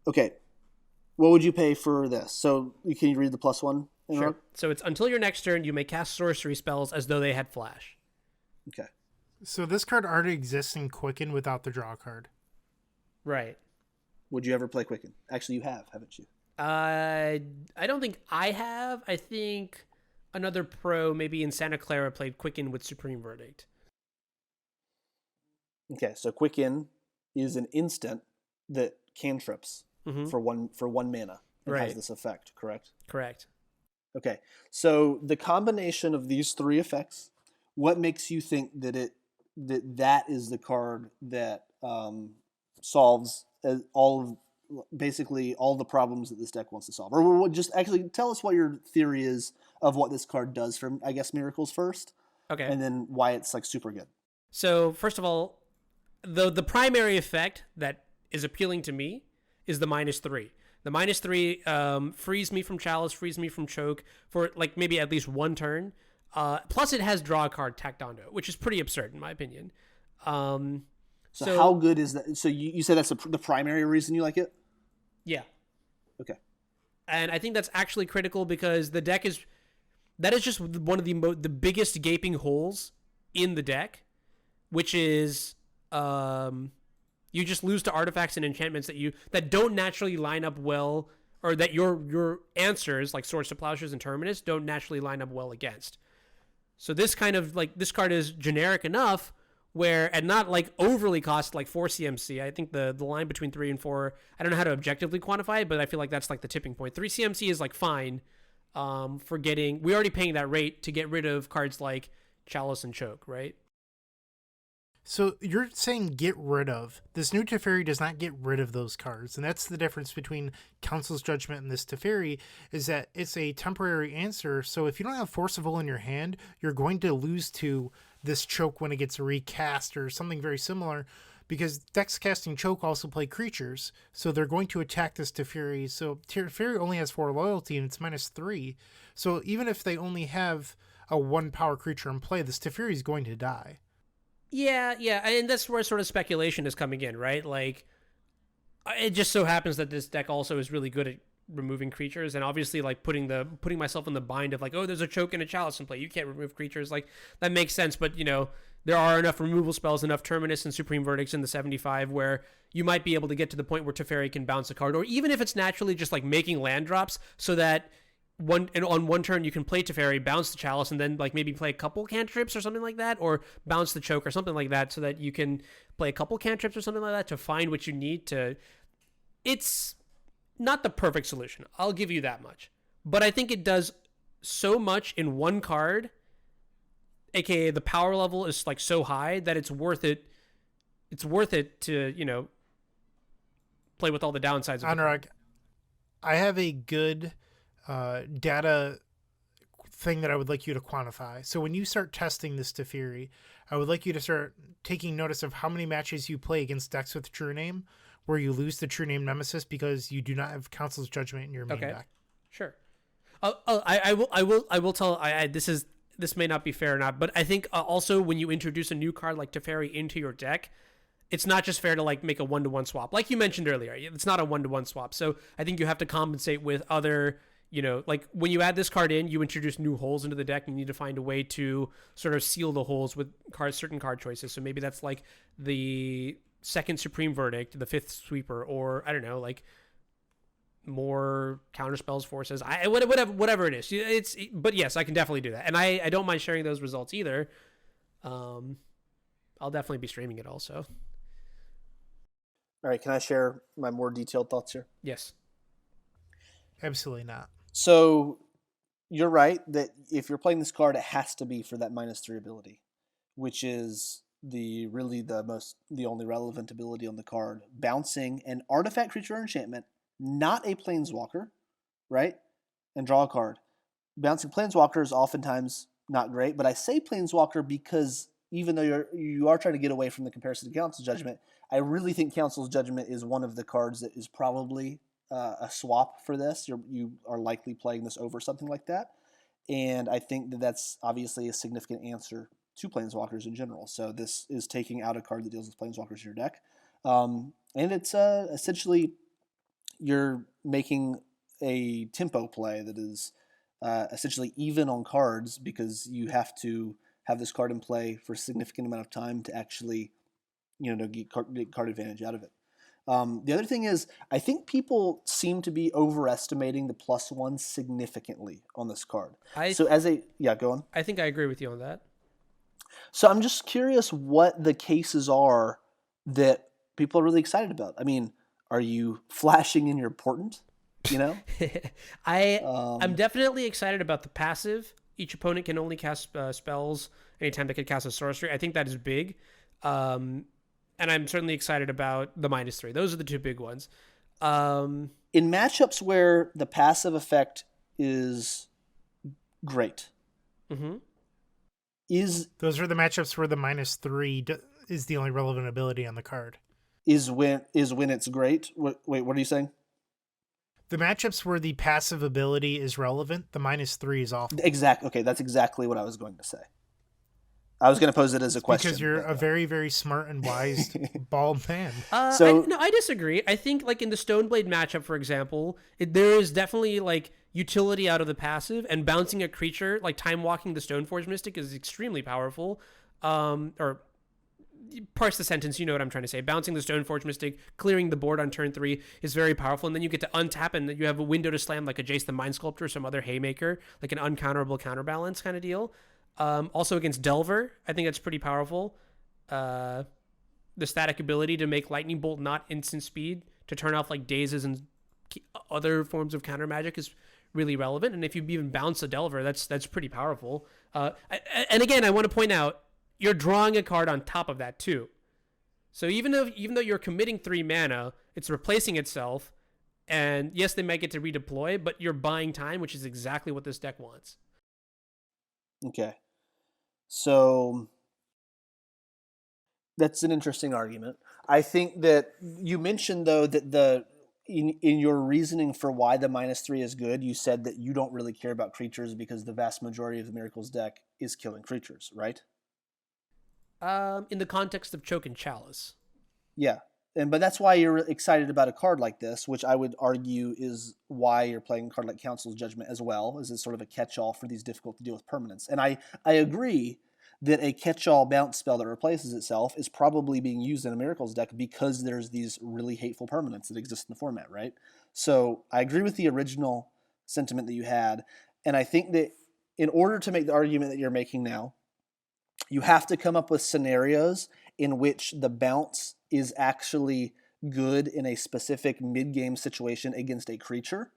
Okay. What would you pay for this? So can you read the +1? Sure. So it's until your next turn, you may cast sorcery spells as though they had flash. Okay. So this card already exists in Quicken without the draw card. Right. Would you ever play Quicken? Actually, you have, haven't you? I don't think I have. I think another pro, maybe in Santa Clara, played Quicken with Supreme Verdict. Okay, so Quicken is an instant that cantrips for one mana. It Right. has this effect, correct? Correct. Okay, so the combination of these 3 effects, what makes you think that that is the card that solves basically all the problems that this deck wants to solve? Or just actually tell us what your theory is of what this card does for, I guess, Miracles first. Okay. And then why it's like super good. So first of all, the primary effect that is appealing to me is the -3. The -3 frees me from Chalice, frees me from Choke for like maybe at least 1 turn. Plus it has draw a card tacked onto it, which is pretty absurd in my opinion. So how good is that? So you said that's the primary reason you like it? Yeah. Okay. And I think that's actually critical because that is just one of the biggest gaping holes in the deck, which is you just lose to artifacts and enchantments that don't naturally line up well, or that your answers like Swords to Plowshares and Terminus don't naturally line up well against. So this kind of like this card is generic enough and not like overly cost like 4 CMC. I think the line between 3 and 4, I don't know how to objectively quantify it, but I feel like that's like the tipping point. 3 CMC is like fine for getting, we're already paying that rate to get rid of cards like Chalice and Choke, right? So you're saying get rid of. This new Teferi does not get rid of those cards. And that's the difference between Council's Judgment and this Teferi, is that it's a temporary answer. So if you don't have Force of Will in your hand, you're going to lose to this Choke when it gets recast or something very similar, because decks casting Choke also play creatures. So they're going to attack this Teferi. So Teferi only has 4 loyalty and it's -3. So even if they only have a 1 power creature in play, this Teferi is going to die. Yeah, and that's where sort of speculation is coming in, right? Like, it just so happens that this deck also is really good at removing creatures, and obviously, like, putting myself in the bind of like, oh, there's a choke and a chalice in play, you can't remove creatures, like, that makes sense. But there are enough removal spells, enough Terminus and Supreme Verdicts in the 75 where you might be able to get to the point where Teferi can bounce a card, or even if it's naturally just like making land drops so that on one turn you can play Teferi, bounce the chalice, and then like maybe play a couple cantrips or something like that, or bounce the choke or something like that, so that you can play a couple cantrips or something like that to find what you need to. It's not the perfect solution, I'll give you that much, but I think it does so much in one card, aka the power level is like so high that it's worth it. It's worth it to play with all the downsides of Anurag, I have a good data thing that I would like you to quantify. So when you start testing this Teferi, I would like you to start taking notice of how many matches you play against decks with True Name where you lose the True Name Nemesis because you do not have Council's Judgment in your main deck. Sure. I will tell. This may not be fair or not, but I think also when you introduce a new card like Teferi into your deck, it's not just fair to like make a 1-to-1 swap. Like you mentioned earlier, it's not a 1-to-1 swap. So I think you have to compensate with other, like when you add this card in, you introduce new holes into the deck. You need to find a way to sort of seal the holes with certain card choices. So maybe that's like the second Supreme Verdict, the fifth Sweeper, or I don't know, like more counterspells, forces, whatever it is. But yes, I can definitely do that, and I don't mind sharing those results either. I'll definitely be streaming it also. All right, can I share my more detailed thoughts here? Yes. Absolutely not. So you're right that if you're playing this card, it has to be for that -3 ability, which is the only relevant ability on the card. Bouncing an artifact, creature, or enchantment, not a planeswalker, right? And draw a card. Bouncing planeswalker is oftentimes not great, but I say planeswalker because even though you are trying to get away from the comparison to Council's Judgment, I really think Council's Judgment is one of the cards that is probably a swap for this. You are likely playing this over something like that, and I think that that's obviously a significant answer to planeswalkers in general. So this is taking out a card that deals with planeswalkers in your deck, and it's essentially you're making a tempo play that is essentially even on cards because you have to have this card in play for a significant amount of time to actually, get card advantage out of it. The other thing is, I think people seem to be overestimating the +1 significantly on this card. Go on. I think I agree with you on that. So I'm just curious what the cases are that people are really excited about. I mean, are you flashing in your portent? I'm definitely excited about the passive. Each opponent can only cast spells anytime they can cast a sorcery. I think that is big. And I'm certainly excited about the -3. Those are the two big ones. In matchups where the passive effect is great, those are the matchups where the -3 is the only relevant ability on the card. Is when it's great. Wait, what are you saying? The matchups where the passive ability is relevant, the -3 is awful. Exactly. Okay, that's exactly what I was going to say. I was going to pose it as a question. Because you're a very, very smart and wise bald man. I disagree. I think like in the Stoneblade matchup, for example, there is definitely like utility out of the passive, and bouncing a creature, like time walking the Stoneforge Mystic, is extremely powerful. Or parse the sentence, you know what I'm trying to say. Bouncing the Stoneforge Mystic, clearing the board on turn 3 is very powerful, and then you get to untap and you have a window to slam like a Jace the Mind Sculptor or some other Haymaker, like an uncounterable counterbalance kind of deal. Also against Delver, I think that's pretty powerful. The static ability to make Lightning Bolt not instant speed to turn off like dazes and other forms of counter magic is really relevant. And if you even bounce a Delver, that's pretty powerful. And again, I want to point out, you're drawing a card on top of that too. So even though you're committing 3 mana, it's replacing itself. And yes, they might get to redeploy, but you're buying time, which is exactly what this deck wants. Okay. So that's an interesting argument. I think that you mentioned, though, that in your reasoning for why the -3 is good, you said that you don't really care about creatures because the vast majority of the Miracles deck is killing creatures, right? In the context of Choke and Chalice. Yeah. But that's why you're excited about a card like this, which I would argue is why you're playing a card like Council's Judgment as well, as it's sort of a catch-all for these difficult to deal with permanents. And I agree that a catch-all bounce spell that replaces itself is probably being used in a Miracles deck because there's these really hateful permanents that exist in the format, right? So I agree with the original sentiment that you had, and I think that in order to make the argument that you're making now, you have to come up with scenarios in which the bounce is actually good in a specific mid-game situation against a creature.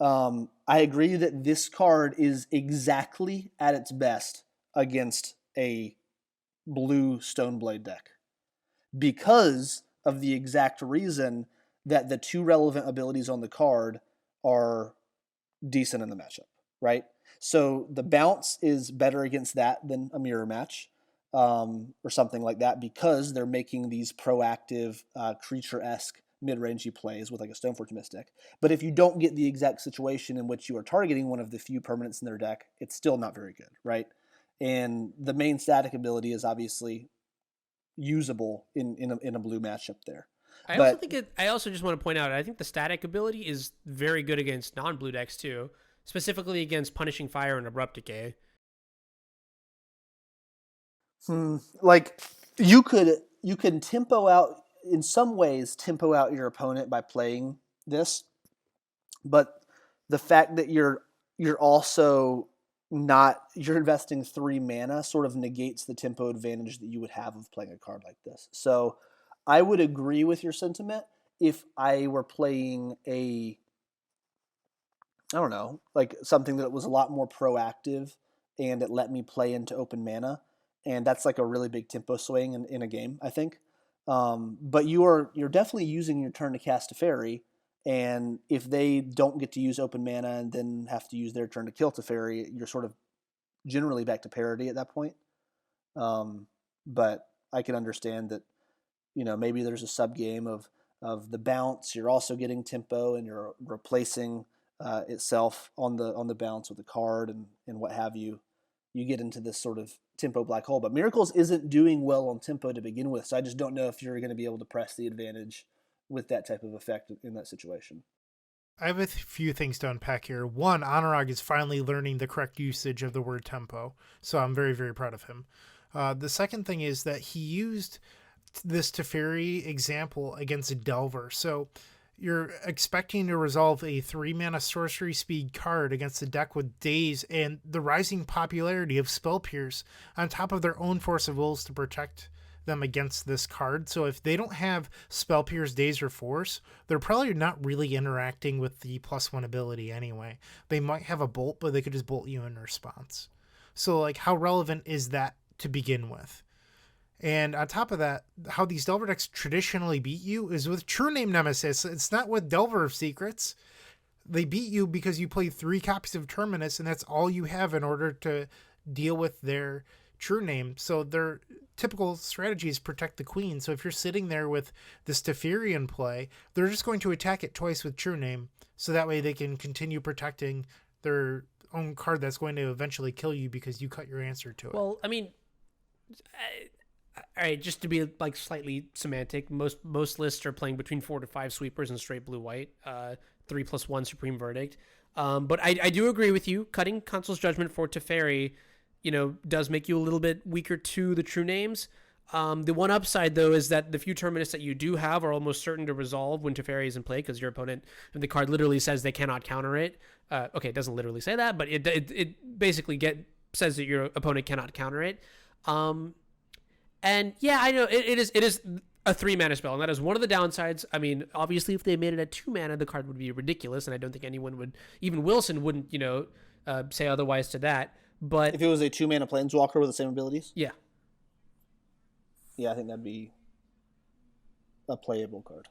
I agree that this card is exactly at its best against a blue Stoneblade deck because of the exact reason that the two relevant abilities on the card are decent in the matchup, right? So the bounce is better against that than a mirror match. Or something like that, because they're making these proactive creature-esque mid-rangey plays with like a Stoneforge Mystic. But if you don't get the exact situation in which you are targeting one of the few permanents in their deck, it's still not very good, right? And the main static ability is obviously usable in a blue matchup there. I also just want to point out, I think the static ability is very good against non-blue decks too, specifically against Punishing Fire and Abrupt Decay. Like you can tempo out, in some ways, tempo out your opponent by playing this, but the fact that you're also not, you're investing 3 mana sort of negates the tempo advantage that you would have of playing a card like this. So I would agree with your sentiment if I were playing I don't know, like something that was a lot more proactive and it let me play into open mana. And that's like a really big tempo swing in a game, I think. But you're definitely using your turn to cast a fairy, and if they don't get to use open mana and then have to use their turn to kill Teferi, you're sort of generally back to parity at that point. But I can understand that, maybe there's a sub game of the bounce. You're also getting tempo, and you're replacing itself on the bounce with a card and what have you. You get into this sort of tempo black hole. But Miracles isn't doing well on tempo to begin with, so I just don't know if you're going to be able to press the advantage with that type of effect in that situation. I have a few things to unpack here. One, Anurag is finally learning the correct usage of the word tempo, so I'm very, very proud of him. The second thing is that he used this Teferi example against a Delver. So you're expecting to resolve a 3-mana sorcery speed card against a deck with Daze and the rising popularity of Spell Pierce on top of their own Force of Wills to protect them against this card. So if they don't have Spell Pierce, Daze, or Force, they're probably not really interacting with the +1 ability anyway. They might have a bolt, but they could just bolt you in response. So like, how relevant is that to begin with? And on top of that, how these Delver decks traditionally beat you is with True Name Nemesis. It's not with Delver of Secrets. They beat you because you play 3 copies of Terminus, and that's all you have in order to deal with their True Name. So their typical strategy is protect the queen. So if you're sitting there with this Teferi in play, they're just going to attack it twice with True Name, so that way they can continue protecting their own card that's going to eventually kill you because you cut your answer to it. Well, I mean, all right, just to be like slightly semantic, most lists are playing between 4 to 5 sweepers and straight blue-white, 3+1 Supreme Verdict. But I do agree with you. Cutting Consul's Judgment for Teferi, does make you a little bit weaker to the True Names. The one upside, though, is that the few Terminus that you do have are almost certain to resolve when Teferi is in play, because your opponent, the card literally says they cannot counter it. Okay, it doesn't literally say that, but it basically says that your opponent cannot counter it. And yeah, I know it is a 3-mana spell, and that is one of the downsides. I mean, obviously, if they made it at 2 mana, the card would be ridiculous, and I don't think anyone would, even Wilson wouldn't, say otherwise to that. But if it was a 2-mana Planeswalker with the same abilities, yeah, I think that'd be a playable card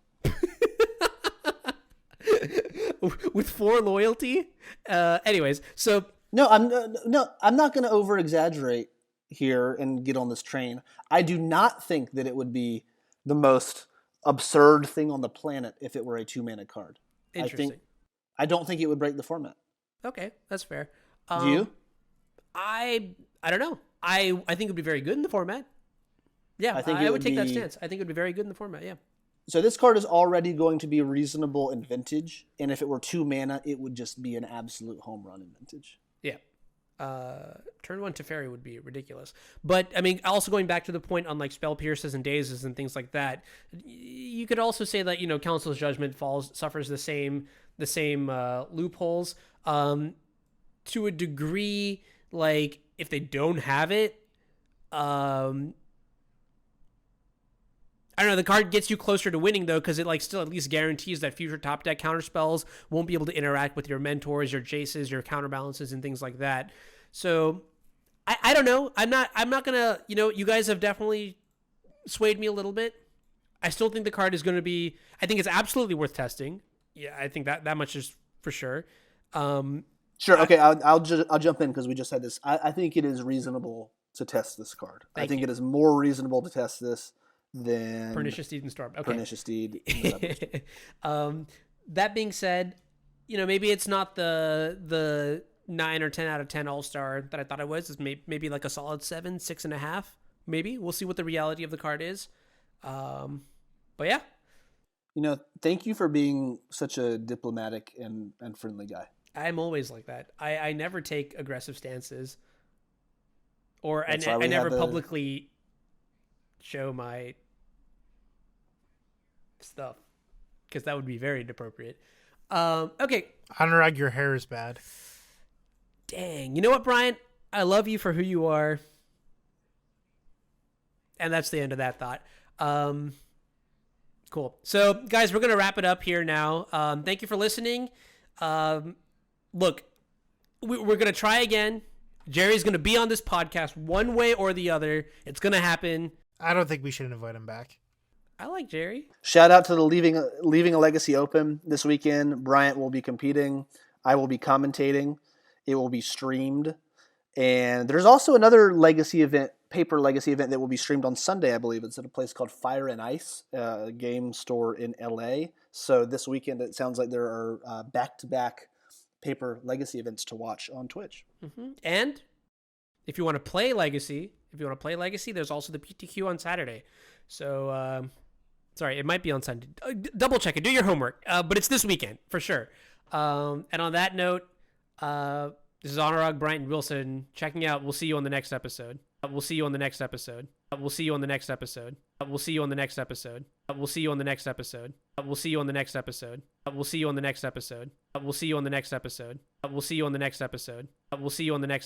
with 4 loyalty. Anyways, so no, I'm not going to over exaggerate here and get on this train. I do not think that it would be the most absurd thing on the planet if it were a 2-mana card. Interesting. I don't think it would break the format. Okay, that's fair. Do you? I don't know. I think it would be very good in the format. Yeah, I think I it would take that be- stance. I think it would be very good in the format. Yeah. So this card is already going to be reasonable in Vintage, and if it were 2 mana, it would just be an absolute home run in Vintage. Yeah. Turn 1 Teferi would be ridiculous. But, I mean, also going back to the point on, like, Spell Pierces and Dazes and things like that, you could also say that, you know, Council's Judgment suffers the same loopholes. To a degree, like, if they don't have it, I don't know, the card gets you closer to winning, though, because it, like, still at least guarantees that future top deck counter spells won't be able to interact with your mentors, your Jaces, your counterbalances, and things like that. So, I don't know. I'm not gonna, you know, you guys have definitely swayed me a little bit. I still think the card is going to be, I think it's absolutely worth testing. Yeah, I think that much is for sure. Sure. Okay, I'll jump in because we just had this. I think it is reasonable to test this card. I think it is more reasonable to test this than Pernicious Deed and Storm. Okay. Pernicious Deed. That being said, you know, maybe it's not the 9 or 10 out of 10 All-Star that I thought it was. It's maybe like a solid 7, 6.5. Maybe we'll see what the reality of the card is. But yeah. You know, thank you for being such a diplomatic and friendly guy. I'm always like that. I never take aggressive stances, or I That's why we never have the- publicly show my stuff, because that would be very inappropriate. Okay. Anurag, your hair is bad. Dang. You know what, Brian? I love you for who you are. And that's the end of that thought. Cool. So, guys, we're going to wrap it up here now. Thank you for listening. Look, we're going to try again. Jerry's going to be on this podcast one way or the other. It's going to happen. I don't think we should invite him back. I like Jerry. Shout out to the Leaving a Legacy Open this weekend. Bryant will be competing. I will be commentating. It will be streamed. And there's also another legacy event, paper legacy event that will be streamed on Sunday, I believe. It's at a place called Fire and Ice, a game store in LA. So this weekend, it sounds like there are back-to-back paper legacy events to watch on Twitch. Mm-hmm. And if you want to play Legacy, there's also the PTQ on Saturday. So, sorry, it might be on Sunday. Double check it. Do your homework. But it's this weekend for sure. And on that note, this is Anurag, Bryant, and Wilson checking out. We'll see you on the next episode. We'll see you on the next episode. We'll see you on the next episode. We'll see you on the next episode. We'll see you on the next episode. We'll see you on the next episode. We'll see you on the next episode. We'll see you on the next episode. We'll see you on the next episode. We'll see you on the next